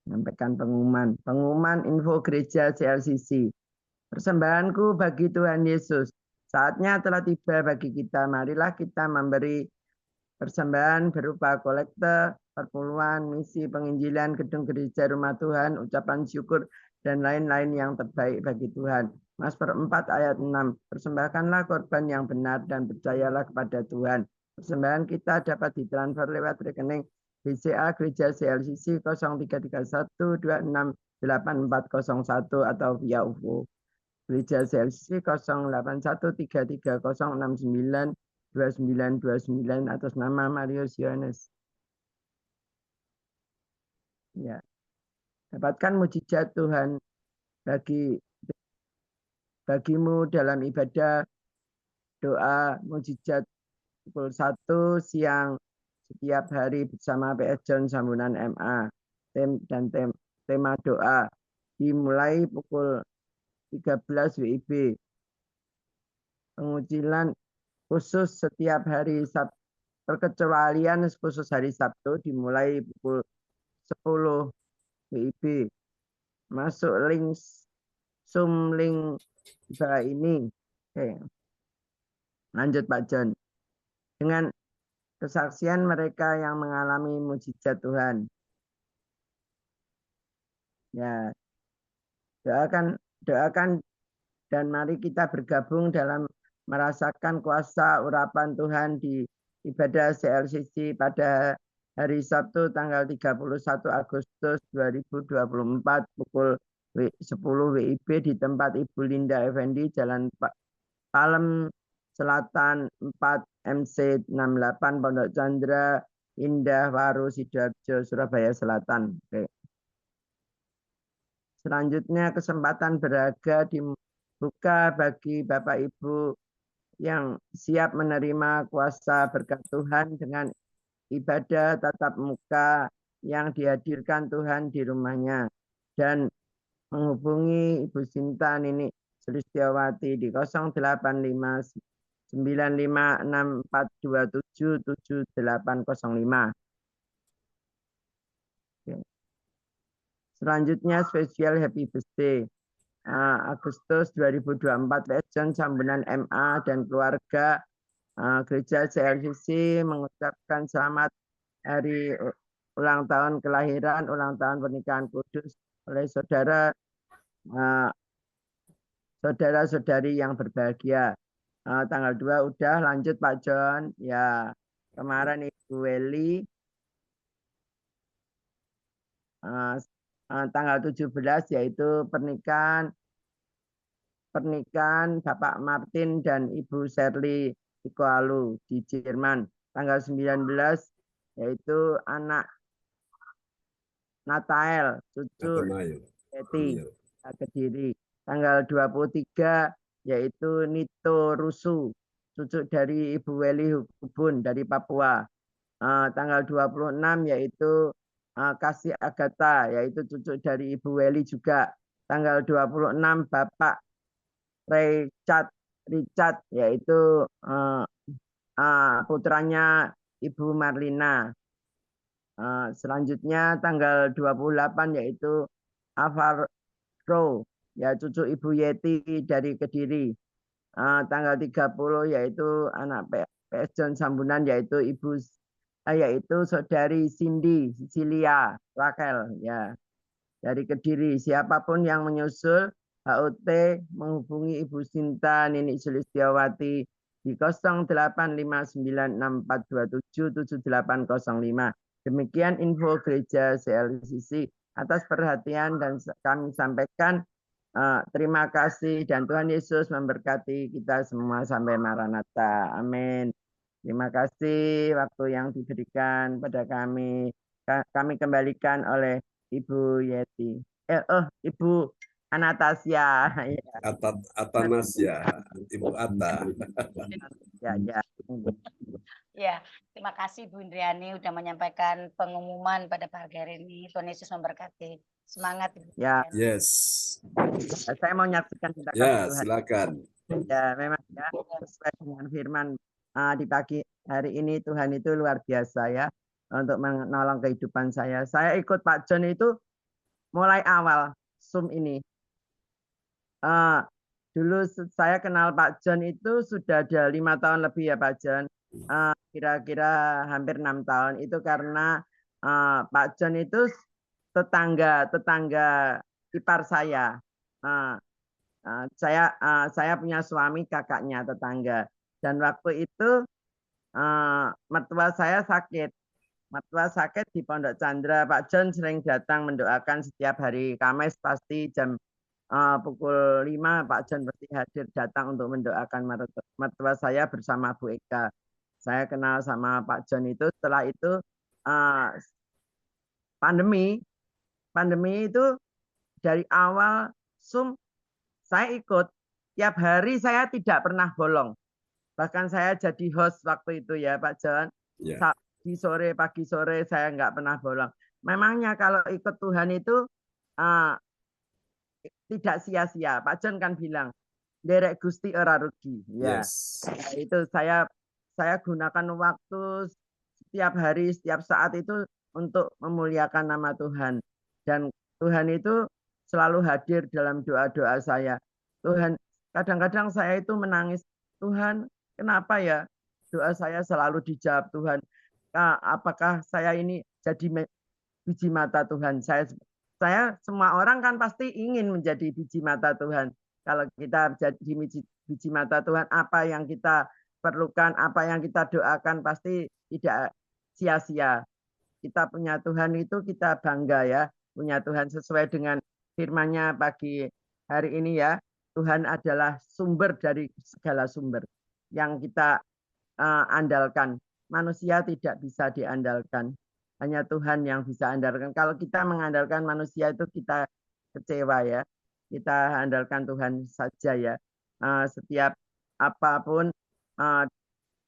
menyampaikan pengumuman. Pengumuman info gereja CLCC. Persembahanku bagi Tuhan Yesus. Saatnya telah tiba bagi kita. Marilah kita memberi persembahan berupa kolekte, perpuluhan, misi, penginjilan, gedung gereja, rumah Tuhan, ucapan syukur, dan lain-lain yang terbaik bagi Tuhan. Mazmur 4 ayat 6. Persembahkanlah korban yang benar dan percayalah kepada Tuhan. Persembahan kita dapat ditransfer lewat rekening BCA Gereja CLCC 0321268401 atau via UFO. Gereja CLCC 081330692929 atas nama Marius Yohanes. Ya. Dapatkan mujizat Tuhan bagimu dalam ibadah doa mujizat pukul 1 siang setiap hari bersama PS John Sambunan MA. Tema doa dimulai pukul 13 WIB. Pengucilan khusus setiap hari Sabtu, perkecualian khusus hari Sabtu dimulai pukul 10 WIB. Masuk link Zoom link di bawah ini. Oke. Lanjut Pak John. Dengan kesaksian mereka yang mengalami mujizat Tuhan. Ya, doakan dan mari kita bergabung dalam merasakan kuasa urapan Tuhan di ibadah CLCC pada hari Sabtu tanggal 31 Agustus 2024 pukul 10 WIB di tempat Ibu Linda Effendi, Jalan Palem Selatan 4 MC 68 Pondok Chandra Indah Waru Sidoarjo Surabaya Selatan. Oke. Selanjutnya kesempatan berharga dibuka bagi Bapak Ibu yang siap menerima kuasa berkat Tuhan dengan ibadah tatap muka yang dihadirkan Tuhan di rumahnya, dan menghubungi Ibu Sinta Nini Sulistiawati di 08595642777805. Selanjutnya spesial happy birthday Agustus 2024 PS John Sambunan MA dan keluarga Gereja CLCC mengucapkan selamat hari ulang tahun kelahiran, ulang tahun pernikahan kudus oleh saudara-saudari yang berbahagia. Tanggal 2 udah, lanjut Pak John. Ya, kemarin Ibu Weli tanggal 17 yaitu pernikahan Bapak Martin dan Ibu Shirley Ikoalu di Jerman. Tanggal 19 yaitu anak Natael, cucu Eti Kediri. Tanggal 23 yaitu Nito Rusu, cucu dari Ibu Weli Hubun dari Papua. Tanggal 26 yaitu Kasih Agatha, yaitu cucu dari Ibu Weli juga. Tanggal 26 Bapak Richard, yaitu putranya Ibu Marlina. Selanjutnya tanggal 28 yaitu Alvaro, ya cucu Ibu Yeti dari Kediri. Tanggal 30 yaitu anak PS John Sambunan yaitu yaitu saudari Cindy Cecilia Raquel, ya dari Kediri. Siapapun yang menyusul HOT menghubungi Ibu Sinta Nini Sulistiawati di 085964277805. Demikian info Gereja CLCC. Atas perhatian dan kami sampaikan terima kasih dan Tuhan Yesus memberkati kita semua sampai Maranatha. Amin. Terima kasih waktu yang diberikan pada kami. Kami kembalikan oleh Ibu Yeti. Ibu Anastasia. Atanasia, Ibu Atta. Ya. Ya, terima kasih Bu Indriani sudah menyampaikan pengumuman pada pagi hari ini. Tuhan Yesus memberkati. Semangat Ibu. Ya. Yes. Saya mau menyaksikan kita Ya, Tuhan. silakan. Ya, memang ya, sesuai dengan firman di pagi hari ini Tuhan itu luar biasa ya untuk menolong kehidupan saya. Saya ikut Pak John itu mulai awal Zoom ini. Dulu saya kenal Pak John itu sudah ada 5 tahun lebih ya Pak John. Kira-kira hampir 6 tahun itu karena Pak John itu tetangga ipar saya. Saya punya suami kakaknya tetangga, dan waktu itu mertua saya sakit di Pondok Chandra. Pak John sering datang mendoakan setiap hari Kamis, pasti jam pukul 5 Pak John pasti hadir datang untuk mendoakan mertua saya bersama Bu Eka. Saya kenal sama Pak John itu setelah itu pandemi itu dari awal Zoom saya ikut. Tiap hari saya tidak pernah bolong. Bahkan saya jadi host waktu itu ya Pak John. Yeah. Pagi sore saya nggak pernah bolong. Memangnya kalau ikut Tuhan itu tidak sia-sia. Pak John kan bilang, derek Gusti ora rugi. Ya. Yes. Nah, itu saya gunakan waktu setiap hari, setiap saat itu untuk memuliakan nama Tuhan. Dan Tuhan itu selalu hadir dalam doa-doa saya. Tuhan, kadang-kadang saya itu menangis, Tuhan, kenapa ya doa saya selalu dijawab Tuhan. Apakah saya ini jadi biji mata Tuhan? Saya semua orang kan pasti ingin menjadi biji mata Tuhan. Kalau kita jadi biji mata Tuhan, apa yang kita perlukan, apa yang kita doakan pasti tidak sia-sia. Kita punya Tuhan itu kita bangga ya, punya Tuhan sesuai dengan firman-Nya pagi hari ini ya. Tuhan adalah sumber dari segala sumber yang kita andalkan. Manusia tidak bisa diandalkan. Hanya Tuhan yang bisa andalkan. Kalau kita mengandalkan manusia itu kita kecewa ya. Kita andalkan Tuhan saja ya. Setiap apapun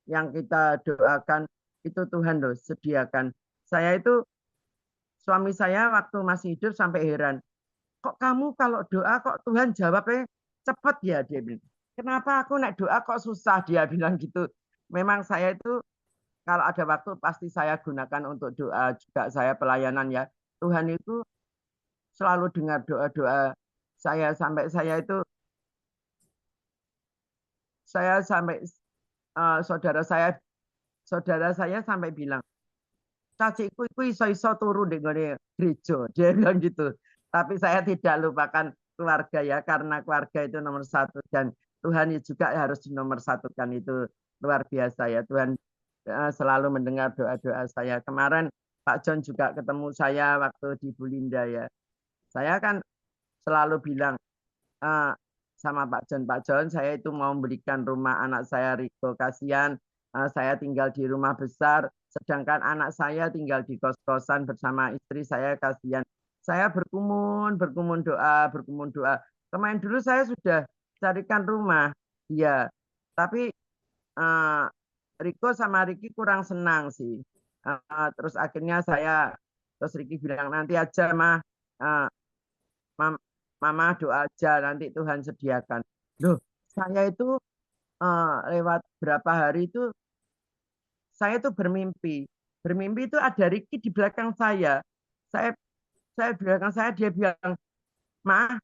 yang kita doakan itu Tuhan loh sediakan. Saya itu suami saya waktu masih hidup sampai heran. Kok kamu kalau doa kok Tuhan jawabnya cepet ya, dia bilang. Kenapa aku naik doa kok susah, dia bilang gitu. Memang saya itu kalau ada waktu pasti saya gunakan untuk doa juga, saya pelayanan ya. Tuhan itu selalu dengar doa-doa saya sampai saya itu saudara saya sampai bilang, caciku iso turu di gereja, dia bilang gitu. Tapi saya tidak lupakan keluarga ya, karena keluarga itu nomor satu dan Tuhan juga harus nomor satukan, itu luar biasa ya. Tuhan selalu mendengar doa-doa saya. Kemarin Pak John juga ketemu saya waktu di Bulinda ya. Saya kan selalu bilang sama Pak John, saya itu mau memberikan rumah anak saya Riko, kasihan saya tinggal di rumah besar, sedangkan anak saya tinggal di kos-kosan bersama istri saya, kasihan. Saya berkumun doa. Kemarin dulu saya sudah carikan rumah, ya. Tapi Riko sama Riki kurang senang sih. Terus akhirnya terus Riki bilang nanti aja Mama doa aja nanti Tuhan sediakan. Loh, saya itu lewat berapa hari itu saya itu bermimpi. Bermimpi itu ada Riki di belakang saya. Saya belakang saya, dia bilang, "Ma,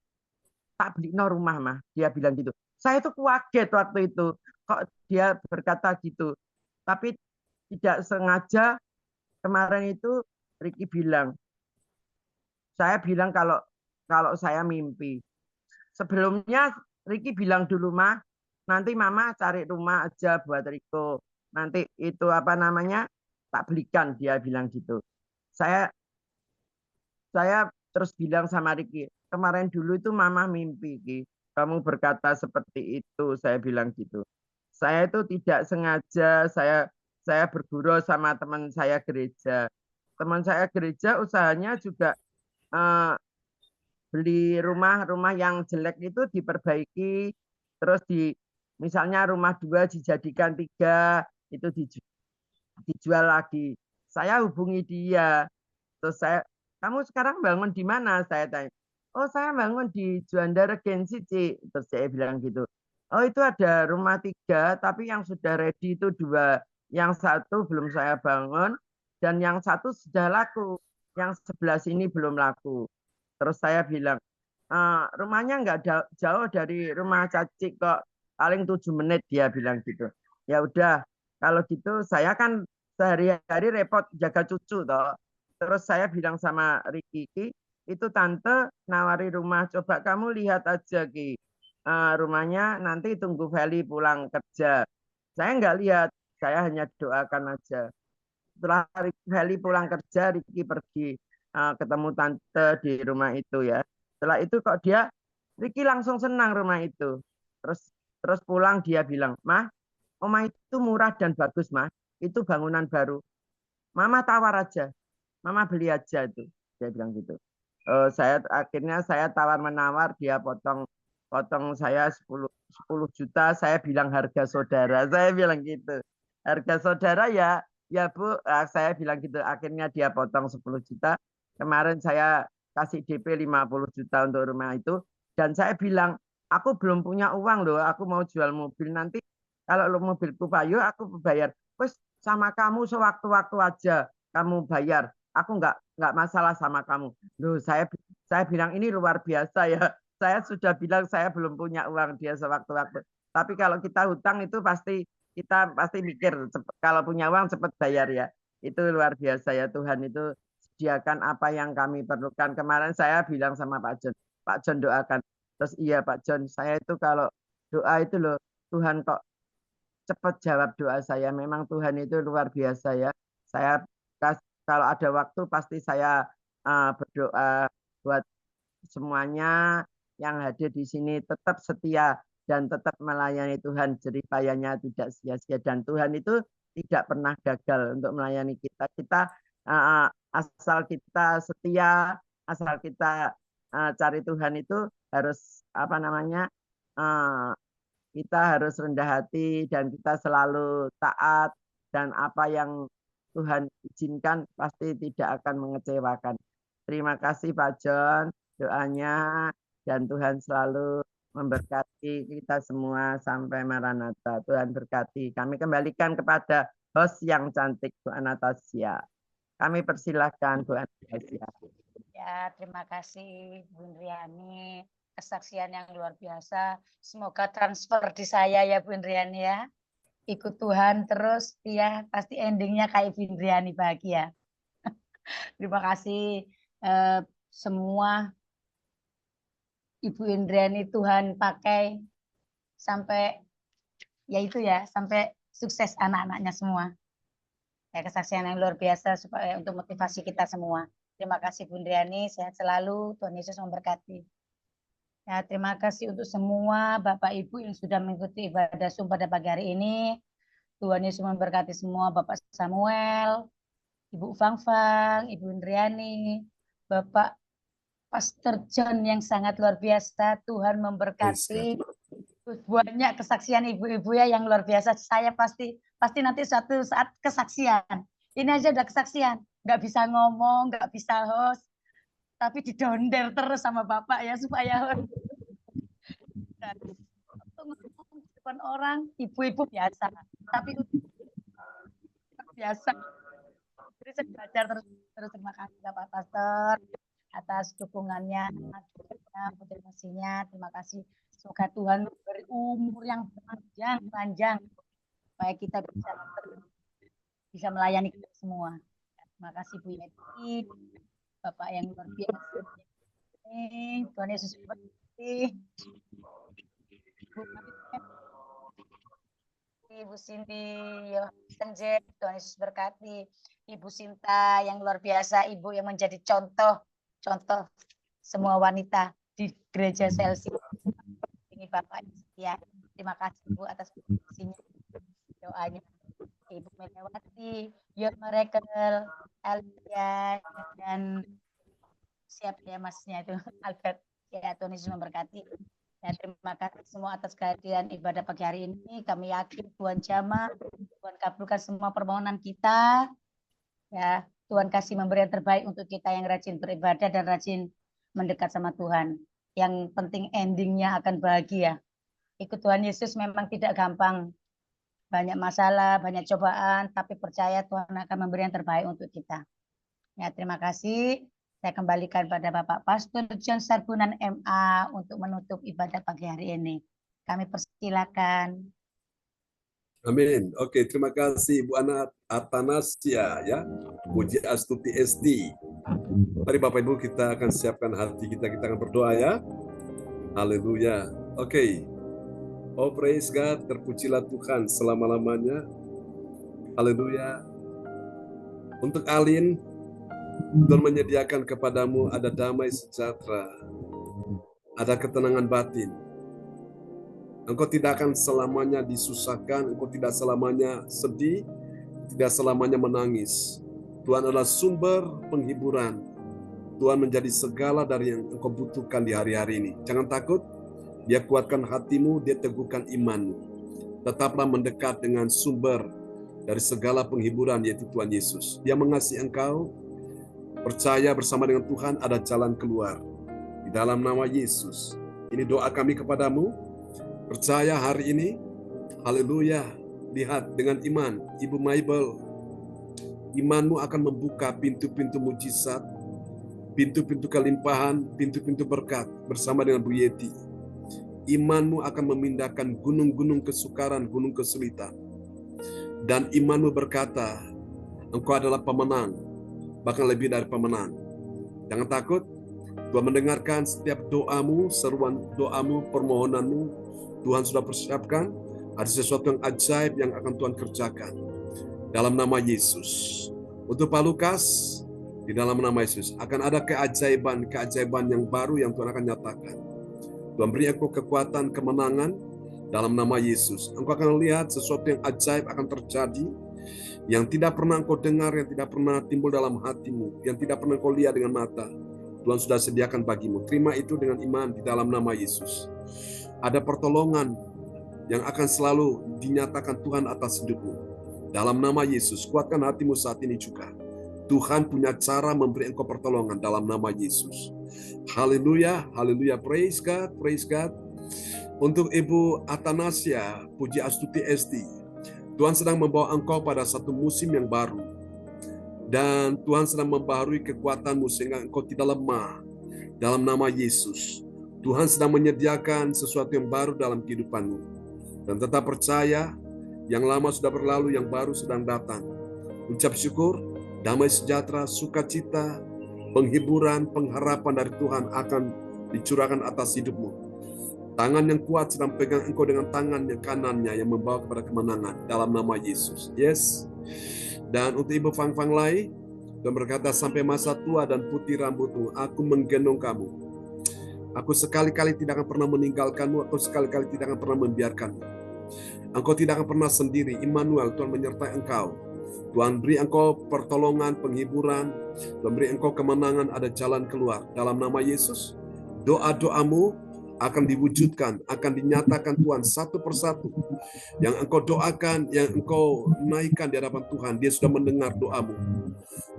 tak beli no rumah, Ma." Dia bilang gitu. Saya itu kaget waktu itu. Kok dia berkata gitu. Tapi tidak sengaja kemarin itu Riki bilang, saya bilang kalau saya mimpi. Sebelumnya Riki bilang dulu, "Ma, nanti Mama cari rumah aja buat Riko. Nanti itu tak belikan," dia bilang gitu. Saya terus bilang sama Riki, "Kemarin dulu itu Mama mimpi, Ki. Kamu berkata seperti itu," saya bilang gitu. Saya itu tidak sengaja, saya bergurau sama teman saya gereja. Teman saya gereja usahanya juga beli rumah yang jelek itu diperbaiki, terus misalnya rumah 2 dijadikan 3, itu dijual lagi. Saya hubungi dia, terus "Kamu sekarang bangun di mana?" saya tanya. "Oh, saya bangun di Juanda Regensi, Cik." Terus saya bilang gitu. "Oh, itu ada rumah 3, tapi yang sudah ready itu 2. Yang 1 belum saya bangun, dan yang 1 sudah laku. Yang sebelah sini belum laku." Terus saya bilang, "Rumahnya nggak jauh dari rumah Cacik kok, paling 7 menit," dia bilang gitu. Ya udah, kalau gitu saya kan sehari-hari repot jaga cucu toh. Terus saya bilang sama Riki, "Itu tante nawari rumah, coba kamu lihat aja, Ki. Rumahnya nanti tunggu Feli pulang kerja." Saya nggak lihat, saya hanya doakan aja. Setelah Feli pulang kerja, Riki pergi ketemu tante di rumah itu ya. Setelah itu kok Riki langsung senang rumah itu. Terus pulang dia bilang, "Mah, rumah itu murah dan bagus, Mah. Itu bangunan baru. Mama tawar aja. Mama beli aja itu." Dia bilang gitu. Akhirnya saya tawar-menawar, dia potong saya 10 juta, saya bilang harga saudara. Saya bilang gitu. Harga saudara ya Bu, saya bilang gitu. Akhirnya dia potong 10 juta. Kemarin saya kasih DP 50 juta untuk rumah itu. Dan saya bilang, "Aku belum punya uang loh, aku mau jual mobil. Nanti kalau mobilku payu, aku bayar." "Wes sama kamu sewaktu-waktu aja kamu bayar. Aku nggak masalah sama kamu." Loh, saya bilang ini luar biasa ya. Saya sudah bilang saya belum punya uang, dia sewaktu-waktu. Tapi kalau kita hutang itu pasti kita pasti mikir kalau punya uang cepat bayar ya. Itu luar biasa ya, Tuhan itu sediakan apa yang kami perlukan. Kemarin saya bilang sama Pak John doakan. Terus iya Pak John, saya itu kalau doa itu loh, Tuhan kok cepat jawab doa saya. Memang Tuhan itu luar biasa ya. Saya kalau ada waktu pasti saya berdoa buat semuanya yang hadir di sini tetap setia dan tetap melayani Tuhan, jerih payahnya tidak sia-sia, dan Tuhan itu tidak pernah gagal untuk melayani kita. Kita asal kita setia, asal kita cari Tuhan itu harus kita harus rendah hati dan kita selalu taat, dan apa yang Tuhan izinkan pasti tidak akan mengecewakan. Terima kasih Pak John doanya, dan Tuhan selalu memberkati kita semua sampai Maranatha. Tuhan berkati. Kami kembalikan kepada host yang cantik, Bu Anastasia. Kami persilahkan Bu Anastasia. Ya, terima kasih Bu Indriani. Kesaksian yang luar biasa. Semoga transfer di saya ya Bu Indriani ya. Ikut Tuhan terus ya, pasti endingnya kayak Bu Indriani, bahagia. Terima kasih semua Ibu Indriani Tuhan pakai sampai ya itu ya, sampai sukses anak-anaknya semua. Ya, kesaksian yang luar biasa supaya untuk motivasi kita semua. Terima kasih Bu Indriani, sehat selalu, Tuhan Yesus memberkati. Ya, terima kasih untuk semua Bapak Ibu yang sudah mengikuti ibadah Zoom pada pagi hari ini. Tuhan Yesus memberkati semua, Bapak Samuel, Ibu Fang, Ibu Indriani, Bapak Pastor John yang sangat luar biasa. Tuhan memberkati. Banyak kesaksian ibu-ibu ya yang luar biasa. Saya pasti nanti suatu saat kesaksian. Ini aja udah kesaksian. Nggak bisa ngomong, nggak bisa host. Tapi didonder terus sama Bapak ya supaya host. Untuk ngomong di depan orang, ibu-ibu biasa. Tapi biasa. Jadi saya belajar terus. Terima kasih Bapak Pastor atas dukungannya, motivasinya. Terima kasih. Semoga Tuhan beri umur yang panjang supaya kita bisa melayani kita semua. Terima kasih Bu Yeti, Bapak yang luar biasa. Tuhan Yesus memberkati. Ibu Cindy Yohansen, Tuhan Yesus berkati. Ibu Sinta yang luar biasa, ibu yang menjadi contoh semua wanita di gereja Chelsea. Ini Bapak ya, terima kasih Bu atas posisinya, doanya. Ibu Melewati, Yon Miracle, Alia, dan siapa ya masnya itu, Albert. Ya, Tuhan Yesus memberkati. Ya, terima kasih semua atas kehadiran ibadah pagi hari ini. Kami yakin Tuhan jamah, Tuhan kabulkan semua permohonan kita. Ya, Tuhan kasih memberi yang terbaik untuk kita yang rajin beribadah dan rajin mendekat sama Tuhan. Yang penting endingnya akan bahagia. Ikut Tuhan Yesus memang tidak gampang. Banyak masalah, banyak cobaan, tapi percaya Tuhan akan memberi yang terbaik untuk kita. Ya, terima kasih. Saya kembalikan pada Bapak Pastor John Sarbunan MA untuk menutup ibadah pagi hari ini. Kami persilakan. Amin. Oke, terima kasih Bu Atanasia ya. Puji Astuti SD. Mari Bapak Ibu kita akan siapkan hati kita akan berdoa ya. Haleluya. Oke. Oh praise God, terpujilah Tuhan selama-lamanya. Haleluya. Untuk Alin, Tuhan menyediakan kepadamu ada damai sejahtera, ada ketenangan batin. Engkau tidak akan selamanya disusahkan, engkau tidak selamanya sedih, tidak selamanya menangis. Tuhan adalah sumber penghiburan. Tuhan menjadi segala dari yang engkau butuhkan di hari-hari ini. Jangan takut, Dia kuatkan hatimu, Dia teguhkan imanmu. Tetaplah mendekat dengan sumber dari segala penghiburan, yaitu Tuhan Yesus. Dia mengasihi engkau, percaya bersama dengan Tuhan ada jalan keluar. Di dalam nama Yesus. Ini doa kami kepadamu. Percaya hari ini, haleluya, lihat dengan iman, Ibu Maibel, imanmu akan membuka pintu-pintu mujizat, pintu-pintu kelimpahan, pintu-pintu berkat bersama dengan Bu Yeti. Imanmu akan memindahkan gunung-gunung kesukaran, gunung kesulitan. dan imanmu berkata, engkau adalah pemenang, bahkan lebih dari pemenang. Jangan takut, Tuhan mendengarkan setiap doamu, seruan doamu, permohonanmu. Tuhan sudah persiapkan, ada sesuatu yang ajaib yang akan Tuhan kerjakan. Dalam nama Yesus. Untuk Pak Lukas, di dalam nama Yesus, akan ada keajaiban yang baru yang Tuhan akan nyatakan. Tuhan beri engkau kekuatan, kemenangan, dalam nama Yesus. Engkau akan lihat sesuatu yang ajaib akan terjadi, yang tidak pernah engkau dengar, yang tidak pernah timbul dalam hatimu, yang tidak pernah engkau lihat dengan mata. Tuhan sudah sediakan bagimu. Terima itu dengan iman di dalam nama Yesus. Ada pertolongan yang akan selalu dinyatakan Tuhan atas hidupmu. Dalam nama Yesus, kuatkan hatimu saat ini juga. Tuhan punya cara memberi engkau pertolongan dalam nama Yesus. Haleluya, haleluya, praise God, praise God. Untuk Ibu Atanasia, Puji Astuti Esti, Tuhan sedang membawa engkau pada satu musim yang baru. Dan Tuhan sedang membaharui kekuatanmu sehingga engkau tidak lemah. Dalam nama Yesus, Tuhan sedang menyediakan sesuatu yang baru dalam kehidupanmu. Dan tetap percaya, yang lama sudah berlalu, yang baru sedang datang. Ucap syukur, damai sejahtera, sukacita, penghiburan, pengharapan dari Tuhan akan dicurahkan atas hidupmu. Tangan yang kuat sedang pegang engkau dengan tangan yang kanannya yang membawa kepada kemenangan dalam nama Yesus. Yes. Dan untuk Ibu Fang-Fang Lai, Tuhan berkata, sampai masa tua dan putih rambutmu, aku menggendong kamu. Aku sekali-kali tidak akan pernah meninggalkanmu, aku sekali-kali tidak akan pernah membiarkanmu. Engkau tidak akan pernah sendiri. Immanuel, Tuhan menyertai engkau. Tuhan beri engkau pertolongan, penghiburan. Tuhan beri engkau kemenangan, ada jalan keluar. Dalam nama Yesus, doa-doamu akan diwujudkan, akan dinyatakan Tuhan satu persatu. Yang engkau doakan, yang engkau naikkan di hadapan Tuhan, Dia sudah mendengar doamu.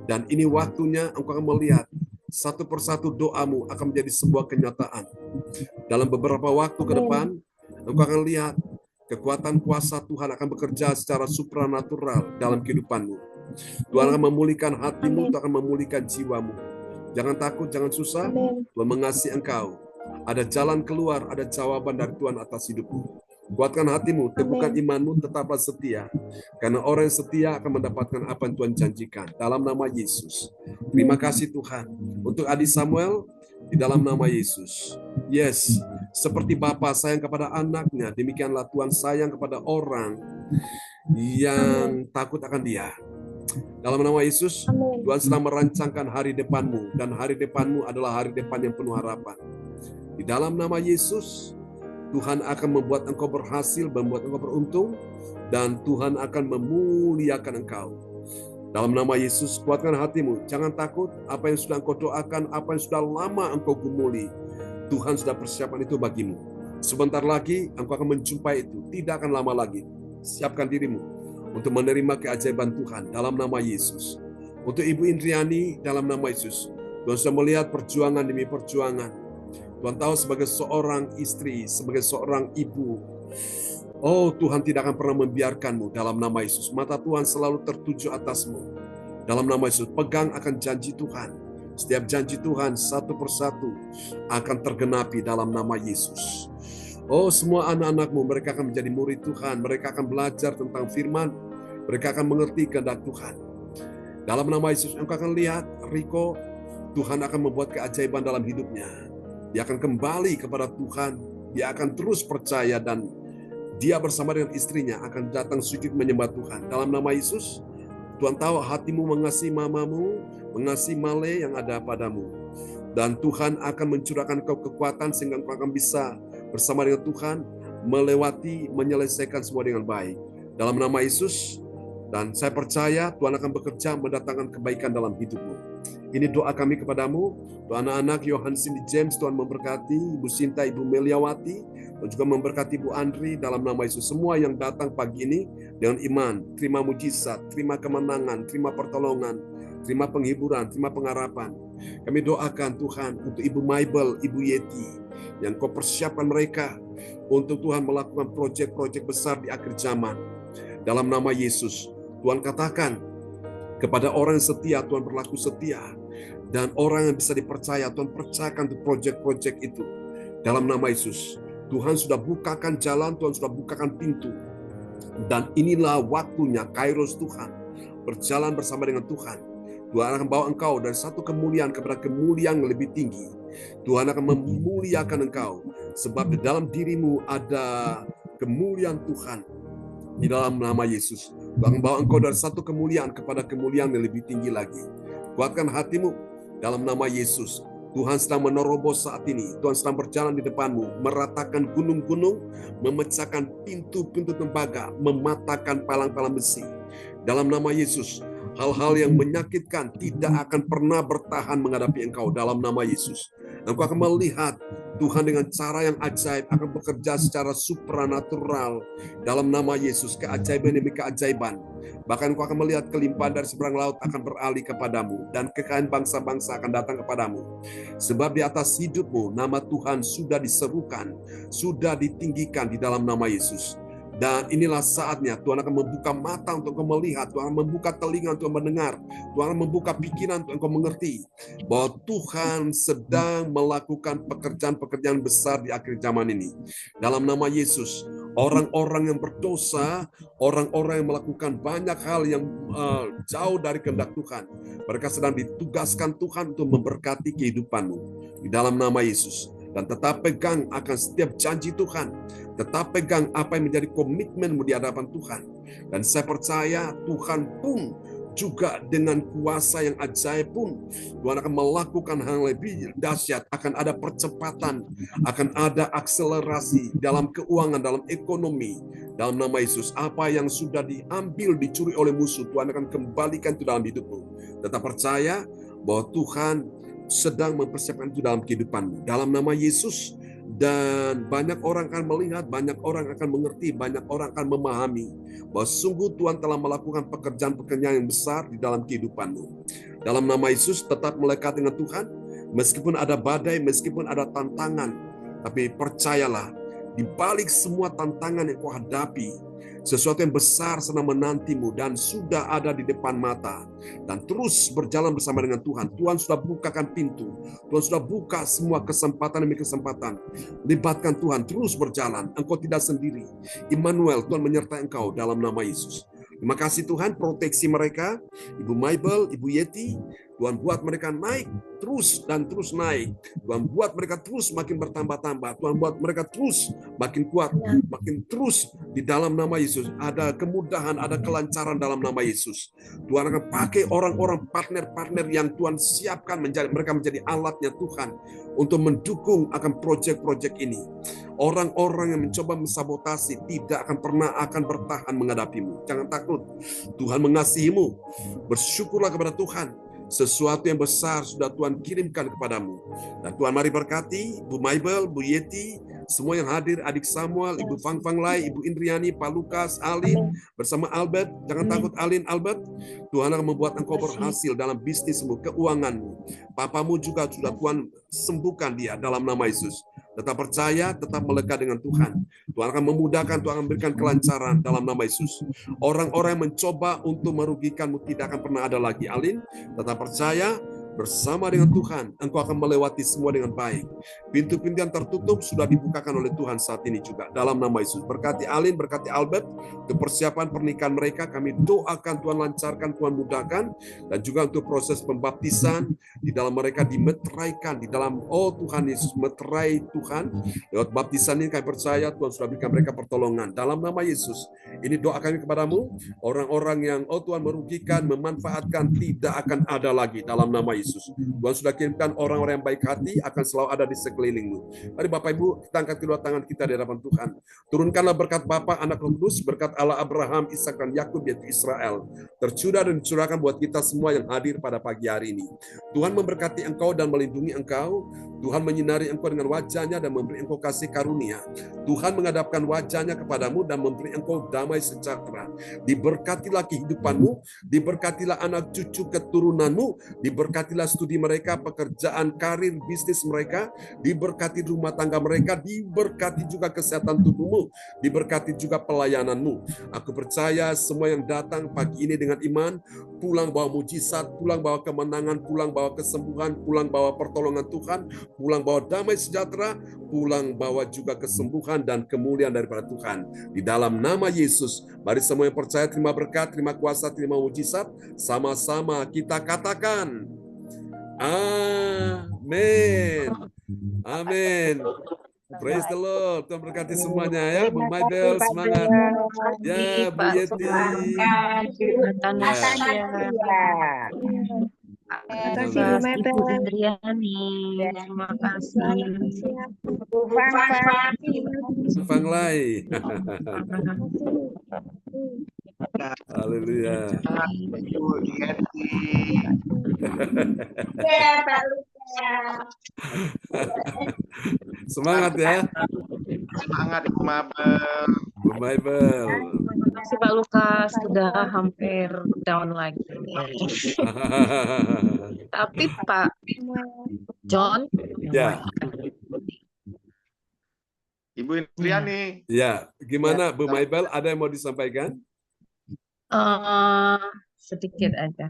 Dan ini waktunya engkau akan melihat satu persatu doamu akan menjadi sebuah kenyataan. Dalam beberapa waktu ke depan, engkau akan lihat kekuatan kuasa Tuhan akan bekerja secara supranatural dalam kehidupanmu. Tuhan akan memulihkan hatimu, Tuhan akan memulihkan jiwamu. Jangan takut, jangan susah. Tuhan mengasihi engkau. Ada jalan keluar, ada jawaban dari Tuhan atas hidupmu. Kuatkan hatimu, teguhkan imanmu, tetaplah setia. Karena orang yang setia akan mendapatkan apa yang Tuhan janjikan. Dalam nama Yesus. Terima kasih Tuhan. Untuk Adi Samuel, di dalam nama Yesus. Yes, seperti Bapa sayang kepada anaknya, demikianlah Tuhan sayang kepada orang yang takut akan Dia. Dalam nama Yesus, Tuhan sedang merancangkan hari depanmu, dan hari depanmu adalah hari depan yang penuh harapan. Di dalam nama Yesus, Tuhan akan membuat engkau berhasil, membuat engkau beruntung, dan Tuhan akan memuliakan engkau. Dalam nama Yesus, kuatkan hatimu. Jangan takut apa yang sudah engkau doakan, apa yang sudah lama engkau gumuli. Tuhan sudah persiapkan itu bagimu. Sebentar lagi engkau akan menjumpai itu. Tidak akan lama lagi. Siapkan dirimu untuk menerima keajaiban Tuhan dalam nama Yesus. Untuk Ibu Indriani, dalam nama Yesus, Tuhan sudah melihat perjuangan demi perjuangan. Tuhan tahu sebagai seorang istri, sebagai seorang ibu, oh Tuhan tidak akan pernah membiarkanmu dalam nama Yesus. Mata Tuhan selalu tertuju atasmu. Dalam nama Yesus, pegang akan janji Tuhan. Setiap janji Tuhan satu persatu akan tergenapi dalam nama Yesus. Oh, semua anak-anakmu, mereka akan menjadi murid Tuhan. Mereka akan belajar tentang firman. Mereka akan mengerti kehendak Tuhan. Dalam nama Yesus, engkau akan lihat, Riko, Tuhan akan membuat keajaiban dalam hidupnya. Dia akan kembali kepada Tuhan. Dia akan terus percaya, dan dia bersama dengan istrinya akan datang sujud menyembah Tuhan. Dalam nama Yesus, Tuhan tahu hatimu mengasihi mamamu, mengasihi Male yang ada padamu. Dan Tuhan akan mencurahkan kau kekuatan sehingga kau akan bisa bersama dengan Tuhan melewati, menyelesaikan semua dengan baik. Dalam nama Yesus, dan saya percaya Tuhan akan bekerja mendatangkan kebaikan dalam hidupmu. Ini doa kami kepadamu, doa anak-anak Yohan Cindy James, Tuhan memberkati, Ibu Sinta, Ibu Meliawati, dan juga memberkati Ibu Andri dalam nama Yesus. Semua yang datang pagi ini dengan iman, terima mujizat, terima kemenangan, terima pertolongan, terima penghiburan, terima pengharapan. Kami doakan Tuhan untuk Ibu Maibel, Ibu Yeti, yang kau persiapkan mereka untuk Tuhan melakukan proyek-proyek besar di akhir zaman. Dalam nama Yesus, Tuhan katakan kepada orang yang setia, Tuhan berlaku setia. Dan orang yang bisa dipercaya, Tuhan percayakan untuk proyek-proyek itu. Dalam nama Yesus, Tuhan sudah bukakan jalan, Tuhan sudah bukakan pintu. Dan inilah waktunya Kairos Tuhan. Berjalan bersama dengan Tuhan. Tuhan akan bawa engkau dari satu kemuliaan kepada kemuliaan yang lebih tinggi. Tuhan akan memuliakan engkau. Sebab di dalam dirimu ada kemuliaan Tuhan. Di dalam nama Yesus. Tuhan akan bawa engkau dari satu kemuliaan kepada kemuliaan yang lebih tinggi lagi. Kuatkan hatimu dalam nama Yesus. Tuhan sedang menerobos saat ini. Tuhan sedang berjalan di depanmu, meratakan gunung-gunung, memecahkan pintu-pintu tembaga, mematahkan palang-palang besi. Dalam nama Yesus, hal-hal yang menyakitkan tidak akan pernah bertahan menghadapi engkau dalam nama Yesus. Engkau akan melihat Tuhan dengan cara yang ajaib akan bekerja secara supranatural dalam nama Yesus, keajaiban demi keajaiban. Bahkan engkau akan melihat kelimpahan dari seberang laut akan beralih kepadamu dan kekayaan bangsa-bangsa akan datang kepadamu. Sebab di atas hidupmu nama Tuhan sudah diserukan, sudah ditinggikan di dalam nama Yesus. Dan inilah saatnya Tuhan akan membuka mata untuk engkau melihat, Tuhan akan membuka telinga untuk mendengar, Tuhan akan membuka pikiran untuk engkau mengerti bahwa Tuhan sedang melakukan pekerjaan-pekerjaan besar di akhir zaman ini. Dalam nama Yesus, orang-orang yang berdosa, orang-orang yang melakukan banyak hal yang jauh dari kehendak Tuhan, mereka sedang ditugaskan Tuhan untuk memberkati kehidupanmu di dalam nama Yesus. Dan tetap pegang akan setiap janji Tuhan. Tetap pegang apa yang menjadi komitmenmu di hadapan Tuhan. Dan saya percaya Tuhan pun juga dengan kuasa yang ajaib pun Tuhan akan melakukan hal lebih dahsyat. Akan ada percepatan, akan ada akselerasi dalam keuangan, dalam ekonomi. Dalam nama Yesus, apa yang sudah diambil, dicuri oleh musuh, Tuhan akan kembalikan itu dalam hidupmu. Tetap percaya bahwa Tuhan sedang mempersiapkan itu dalam kehidupanmu. Dalam nama Yesus, dan banyak orang akan melihat, banyak orang akan mengerti, banyak orang akan memahami bahwa sungguh Tuhan telah melakukan pekerjaan-pekerjaan yang besar di dalam kehidupanmu. Dalam nama Yesus, tetap melekat dengan Tuhan, meskipun ada badai, meskipun ada tantangan, tapi percayalah, di balik semua tantangan yang kau hadapi, sesuatu yang besar sedang menantimu dan sudah ada di depan mata. Dan terus berjalan bersama dengan Tuhan. Tuhan sudah bukakan pintu. Tuhan sudah buka semua kesempatan demi kesempatan. Libatkan Tuhan, terus berjalan. Engkau tidak sendiri. Immanuel, Tuhan menyertai engkau dalam nama Yesus. Terima kasih Tuhan, proteksi mereka. Ibu Mabel, Ibu Yeti, Tuhan buat mereka naik terus dan terus naik. Tuhan buat mereka terus makin bertambah-tambah. Tuhan buat mereka terus makin kuat, makin terus di dalam nama Yesus. Ada kemudahan, ada kelancaran dalam nama Yesus. Tuhan akan pakai orang-orang partner-partner yang Tuhan siapkan, mereka menjadi alatnya Tuhan untuk mendukung akan proyek-proyek ini. Orang-orang yang mencoba mensabotasi tidak akan pernah akan bertahan menghadapimu. Jangan takut. Tuhan mengasihimu. Bersyukurlah kepada Tuhan. Sesuatu yang besar sudah Tuhan kirimkan kepadamu. Dan Tuhan mari berkati Bu Mabel, Bu Yeti, semua yang hadir, Adik Samuel, Ibu Fang Fang Lai, Ibu Indriani, Pak Lukas, Alin, bersama Albert. Jangan takut Alin, Albert. Tuhan akan membuat engkau berhasil dalam bisnismu, keuanganmu. Papamu juga sudah Tuhan sembuhkan dia dalam nama Yesus. Tetap percaya, tetap melekat dengan Tuhan. Tuhan akan memudahkan, Tuhan akan memberikan kelancaran dalam nama Yesus. Orang-orang yang mencoba untuk merugikanmu tidak akan pernah ada lagi. Alin, tetap percaya, bersama dengan Tuhan, engkau akan melewati semua dengan baik. Pintu-pintu yang tertutup sudah dibukakan oleh Tuhan saat ini juga. Dalam nama Yesus. Berkati Alin, berkati Albert, untuk persiapan pernikahan mereka, kami doakan Tuhan lancarkan, Tuhan mudahkan, dan juga untuk proses pembaptisan, di dalam mereka dimeteraikan, di dalam, oh Tuhan Yesus, meterai Tuhan. Lewat baptisan ini kami percaya Tuhan sudah berikan mereka pertolongan. Dalam nama Yesus, ini doa kami kepadamu, orang-orang yang, oh Tuhan merugikan, memanfaatkan, tidak akan ada lagi dalam nama Yesus. Tuhan sudah kirimkan orang-orang yang baik hati akan selalu ada di sekelilingmu. Mari Bapak Ibu, kita angkat kedua tangan kita di hadapan Tuhan. Turunkanlah berkat Bapa, Anak, Roh Kudus, berkat Allah Abraham, Ishak dan Yakub yaitu Israel, tercurah dan dicurahkan buat kita semua yang hadir pada pagi hari ini. Tuhan memberkati engkau dan melindungi engkau. Tuhan menyinari engkau dengan wajahnya dan memberi engkau kasih karunia. Tuhan menghadapkan wajahnya kepadamu dan memberi engkau damai sejahtera. Diberkatilah kehidupanmu, diberkatilah anak cucu keturunanmu, diberkatilah studi mereka, pekerjaan, karir, bisnis mereka, diberkati rumah tangga mereka, diberkati juga kesehatan tubuhmu, diberkati juga pelayananmu. Aku percaya semua yang datang pagi ini dengan iman, pulang bawa mujizat, pulang bawa kemenangan, pulang bawa kesembuhan, pulang bawa pertolongan Tuhan, pulang bawa damai sejahtera, pulang bawa juga kesembuhan dan kemuliaan daripada Tuhan. Di dalam nama Yesus, mari semua yang percaya terima berkat, terima kuasa, terima mujizat, sama-sama kita katakan, amin. Amin. Praise the Lord. Tuhan berkati semuanya ya. Bu Terima kasih Maibel, Pak semangat. John. Ya, Bu Pak Yeti. Atas Ya. Ya. Terima kasih Bu atas Ibu Mebel. Indriani. Terima kasih. Bu Fang Fang. Fang Lai. Terima kasih. Haleluya. Ibu Yeti. Ya, Pak Luka. Semangat ya, Semangat Ibu Mabel. Bu Maibel. Terima kasih Pak Lukas, sudah hampir down lagi nih. Tapi Pak John, Ya, Ibu Indriani. ya. Gimana Bu Maibel? Ada yang mau disampaikan? sedikit aja.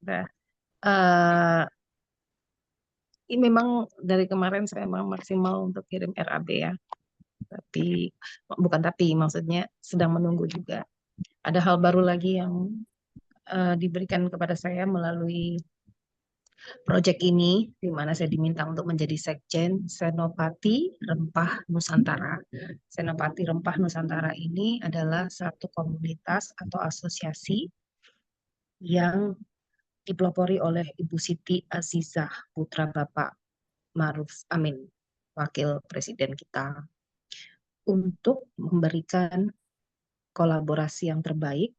Udah. Ini memang dari kemarin saya memang maksimal untuk kirim RAB ya. Tapi maksudnya sedang menunggu juga. Ada hal baru lagi yang diberikan kepada saya melalui proyek ini, di mana saya diminta untuk menjadi Sekjen Senopati Rempah Nusantara. Senopati Rempah Nusantara ini adalah satu komunitas atau asosiasi yang dipelopori oleh Ibu Siti Azizah, putra Bapak Ma'ruf Amin, Wakil Presiden kita, untuk memberikan kolaborasi yang terbaik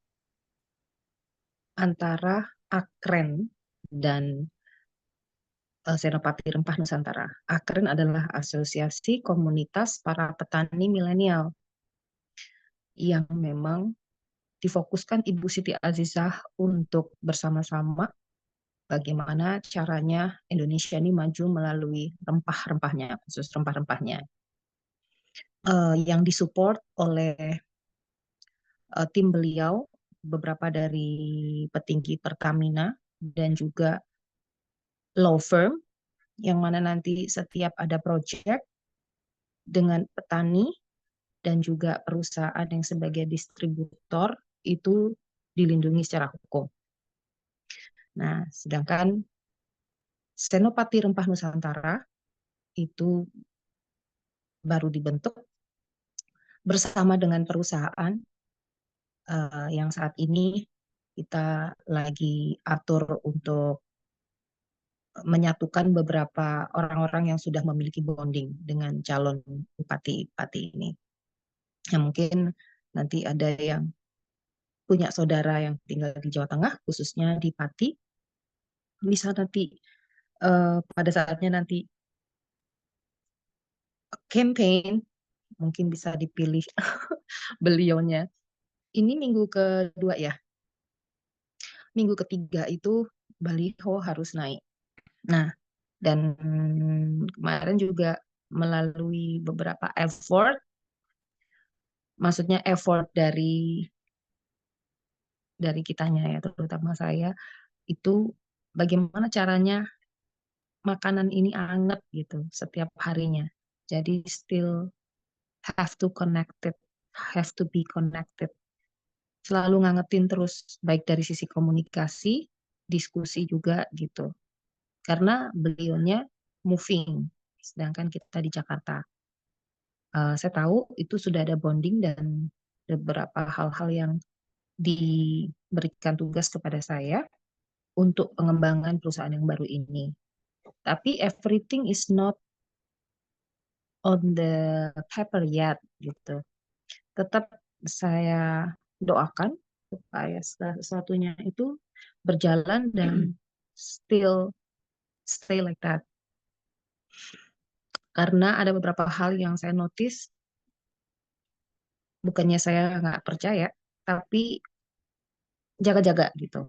antara Akren dan Senopati Rempah Nusantara. Akren adalah asosiasi komunitas para petani milenial yang memang difokuskan Ibu Siti Azizah untuk bersama-sama bagaimana caranya Indonesia ini maju melalui rempah-rempahnya, khusus rempah-rempahnya. Yang disupport oleh tim beliau, beberapa dari petinggi Pertamina dan juga law firm, yang mana nanti setiap ada proyek dengan petani dan juga perusahaan yang sebagai distributor itu dilindungi secara hukum. Nah, sedangkan Senopati Rempah Nusantara itu baru dibentuk bersama dengan perusahaan yang saat ini kita lagi atur untuk menyatukan beberapa orang-orang yang sudah memiliki bonding dengan calon bupati-bupati ini. Ya, mungkin nanti ada yang punya saudara yang tinggal di Jawa Tengah, khususnya di Pati, bisa nanti pada saatnya nanti campaign, mungkin bisa dipilih beliaunya. Ini minggu kedua ya. Minggu ketiga itu baliho harus naik. Nah, dan kemarin juga melalui beberapa effort, maksudnya effort dari kitanya ya, terutama saya, itu bagaimana caranya makanan ini anget gitu setiap harinya. Jadi still have to be connected. Selalu ngangetin terus, baik dari sisi komunikasi, diskusi juga gitu. Karena beliaunya moving, sedangkan kita di Jakarta. Saya tahu itu sudah ada bonding dan beberapa hal-hal yang diberikan tugas kepada saya untuk pengembangan perusahaan yang baru ini. Tapi everything is not on the paper yet gitu. Tetap saya doakan supaya segala sesuatunya itu berjalan dan still stay like that. Karena ada beberapa hal yang saya notice, bukannya saya nggak percaya, tapi jaga-jaga gitu.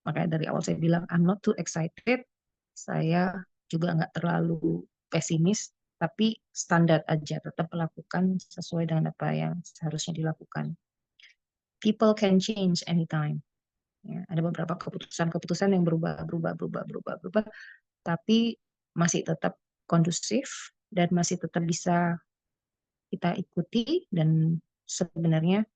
Makanya dari awal saya bilang, I'm not too excited. Saya juga nggak terlalu pesimis, tapi standar aja, tetap melakukan sesuai dengan apa yang seharusnya dilakukan. people can change anytime. Ya, ada beberapa keputusan-keputusan yang berubah, tapi masih tetap kondusif dan masih tetap bisa kita ikuti, dan sebenarnya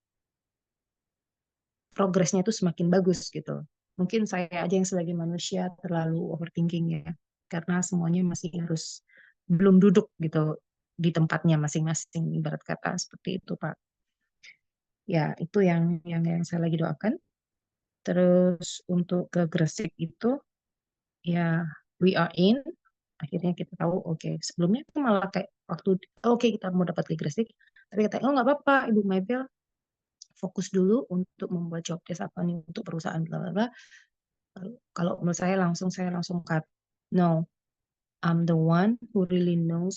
progresnya itu semakin bagus gitu. Mungkin saya aja yang sebagai manusia terlalu overthinking ya, karena semuanya masih harus belum duduk gitu di tempatnya masing-masing, ibarat kata seperti itu Pak. Ya itu yang saya lagi doakan. Terus untuk ke Gresik itu ya we are in. Akhirnya kita tahu, oke, sebelumnya itu malah kayak waktu oke kita mau dapat ke Gresik, tapi kata oh nggak apa-apa Ibu Mabel, fokus dulu untuk membuat job desk apa nih untuk perusahaan bla bla bla. Kalau menurut saya langsung cut. No, I'm the one who really knows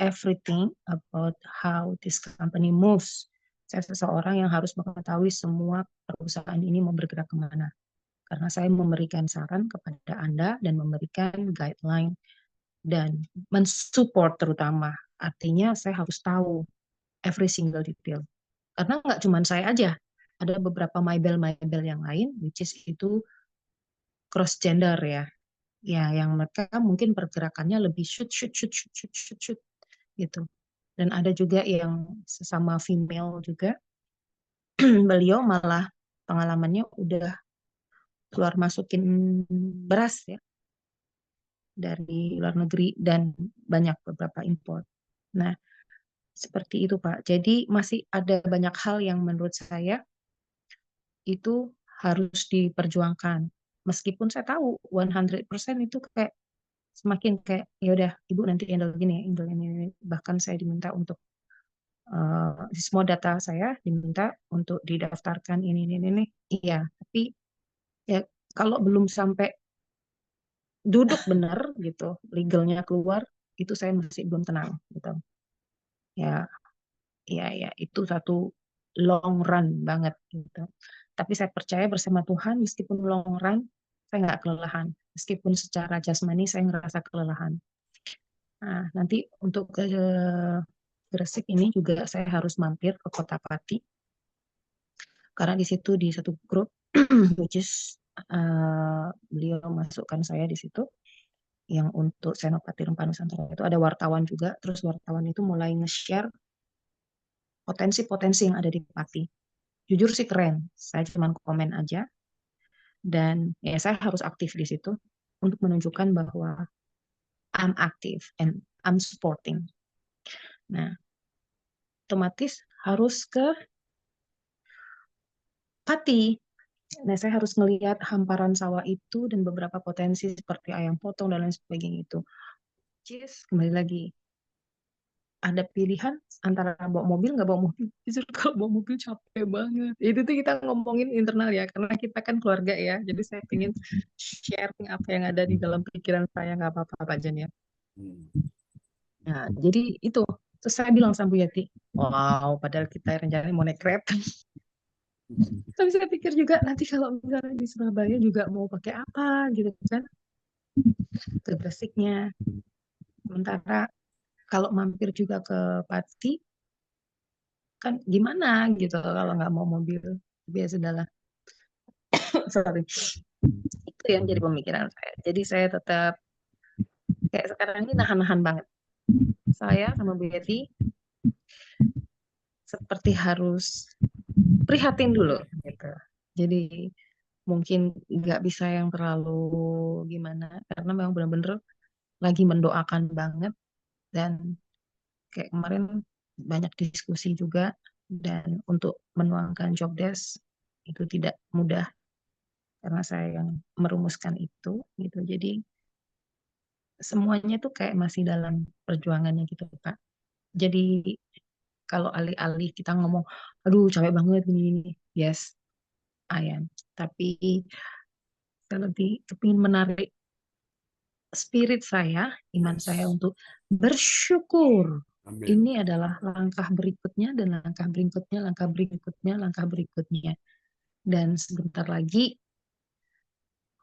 everything about how this company moves. Saya seseorang yang harus mengetahui semua perusahaan ini mau bergerak kemana. Karena saya memberikan saran kepada Anda dan memberikan guideline dan mensupport terutama. Artinya saya harus tahu every single detail. Karena nggak cuma saya aja, ada beberapa Mabel yang lain, which is itu cross gender ya. Ya, yang mereka mungkin pergerakannya lebih shoot gitu. Dan ada juga yang sesama female juga, beliau malah pengalamannya udah keluar masukin beras ya dari luar negeri dan banyak beberapa import. Nah, seperti itu Pak. Jadi masih ada banyak hal yang menurut saya itu harus diperjuangkan. Meskipun saya tahu 100% itu kayak semakin kayak ya udah Ibu nanti handle gini, handle ini. Bahkan saya diminta untuk semua data saya diminta untuk didaftarkan ini. Iya, tapi ya kalau belum sampai duduk benar gitu, legalnya keluar, itu saya masih belum tenang gitu. Ya, ya itu satu long run banget gitu. Tapi saya percaya bersama Tuhan, meskipun long run, saya nggak kelelahan. Meskipun secara jasmani saya ngerasa kelelahan. Nah, nanti untuk ke Gresik ini juga saya harus mampir ke Kota Pati. Karena di situ di satu grup, which is beliau masukkan saya di situ, yang untuk Senopati Rempah Nusantara itu ada wartawan juga. Terus wartawan itu mulai nge-share potensi-potensi yang ada di Pati. Jujur sih keren. Saya cuma komen aja. Dan ya saya harus aktif di situ untuk menunjukkan bahwa I'm active and I'm supporting. Nah, otomatis harus ke Pati. Nah, saya harus melihat hamparan sawah itu dan beberapa potensi seperti ayam potong dan lain sebagainya itu. Just kembali lagi, ada pilihan antara bawa mobil nggak bawa mobil. Justru kalau bawa mobil capek banget. Itu tuh kita ngomongin internal ya, karena kita kan keluarga ya. Jadi saya ingin sharing apa yang ada di dalam pikiran saya, nggak apa-apa Pak Jan ya. Nah, jadi itu. Terus saya bilang sama Bu Yati, wow, padahal kita rencananya mau naik kereta. Tapi saya pikir juga nanti kalau misalnya di Surabaya juga mau pakai apa gitu kan. Ke Gresiknya. Sementara kalau mampir juga ke Pati, kan gimana gitu kalau nggak mau mobil. Biasa adalah. Sorry. Itu yang jadi pemikiran saya. Jadi saya tetap kayak sekarang ini nahan-nahan banget. Saya sama Bu Yeti seperti harus prihatin dulu gitu. Jadi mungkin nggak bisa yang terlalu gimana, karena memang benar-benar lagi mendoakan banget, dan kayak kemarin banyak diskusi juga, dan untuk menuangkan job desk itu tidak mudah karena saya yang merumuskan itu gitu. Jadi semuanya tuh kayak masih dalam perjuangannya gitu Pak. Jadi kalau alih-alih kita ngomong aduh capek banget ini, yes I am, tapi saya lebih kepingin menarik spirit saya, iman saya untuk bersyukur. Amin. Ini adalah langkah berikutnya dan langkah berikutnya, langkah berikutnya, langkah berikutnya. Dan sebentar lagi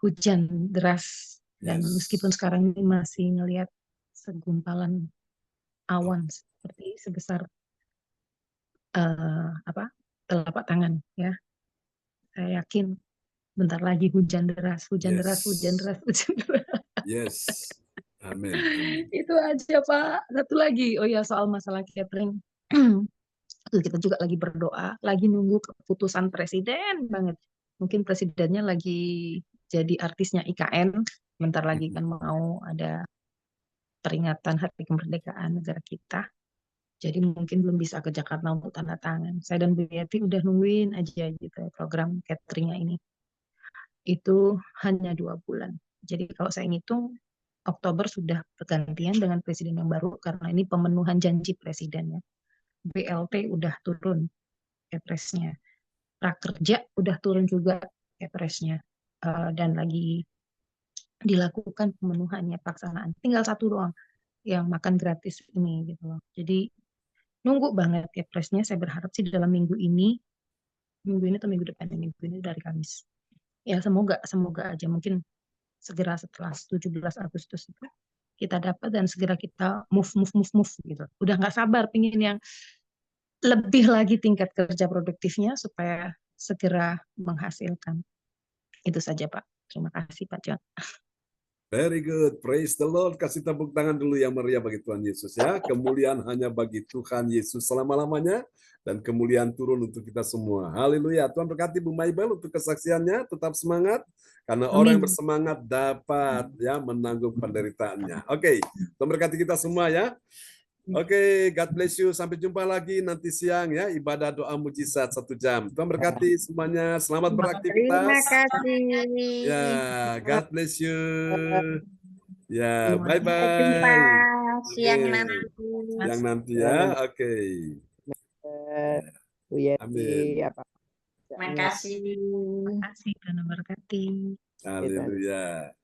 hujan deras. Dan meskipun sekarang ini masih ngelihat segumpalan awan seperti sebesar telapak tangan ya. Saya yakin bentar lagi hujan deras, hujan deras, hujan Yes. deras, hujan deras. Yes. Amin. Amin. Itu aja Pak. Satu lagi, oh ya soal masalah catering. Kita juga lagi berdoa, lagi nunggu keputusan presiden banget. Mungkin presidennya lagi jadi artisnya IKN. Bentar lagi kan mau ada peringatan Hari Kemerdekaan negara kita. Jadi mungkin belum bisa ke Jakarta untuk tanda tangan. Saya dan Bu Yeti udah nungguin aja gitu program cateringnya ini. Itu hanya 2 bulan. Jadi kalau saya ngitung Oktober sudah bergantian dengan presiden yang baru karena ini pemenuhan janji presidennya. BLT udah turun Kepresnya. Prakerja udah turun juga Kepresnya. Dan lagi dilakukan pemenuhannya pelaksanaan. Tinggal 1 doang yang makan gratis ini gitu loh. Jadi nunggu banget Kepresnya. Saya berharap sih dalam minggu ini atau minggu depan, minggu ini dari Kamis. Ya semoga aja mungkin segera setelah 17 Agustus itu kita dapat dan segera kita move gitu. Udah nggak sabar pingin yang lebih lagi tingkat kerja produktifnya supaya segera menghasilkan. Itu saja Pak. Terima kasih Pak John. Very good. Praise the Lord. Kasih tepuk tangan dulu yang meriah bagi Tuhan Yesus ya. Kemuliaan hanya bagi Tuhan Yesus selama-lamanya dan kemuliaan turun untuk kita semua. Haleluya. Tuhan berkati Bu Maibel untuk kesaksiannya. Tetap semangat karena orang yang bersemangat dapat ya menanggung penderitaannya. Oke, Tuhan berkati kita semua ya. Oke, God bless you. Sampai jumpa lagi nanti siang ya. Ibadah doa mujizat 1 jam. Tuhan berkati semuanya. Selamat Terima beraktivitas. kasih. Ya, God bless you. Ya, Sampai jumpa bye-bye. siang Amin. nanti. Siang nanti ya. Oke. Bu Yeti, Amin. apa? Terima kasih. Terima kasih Tuhan memberkati. Haleluya.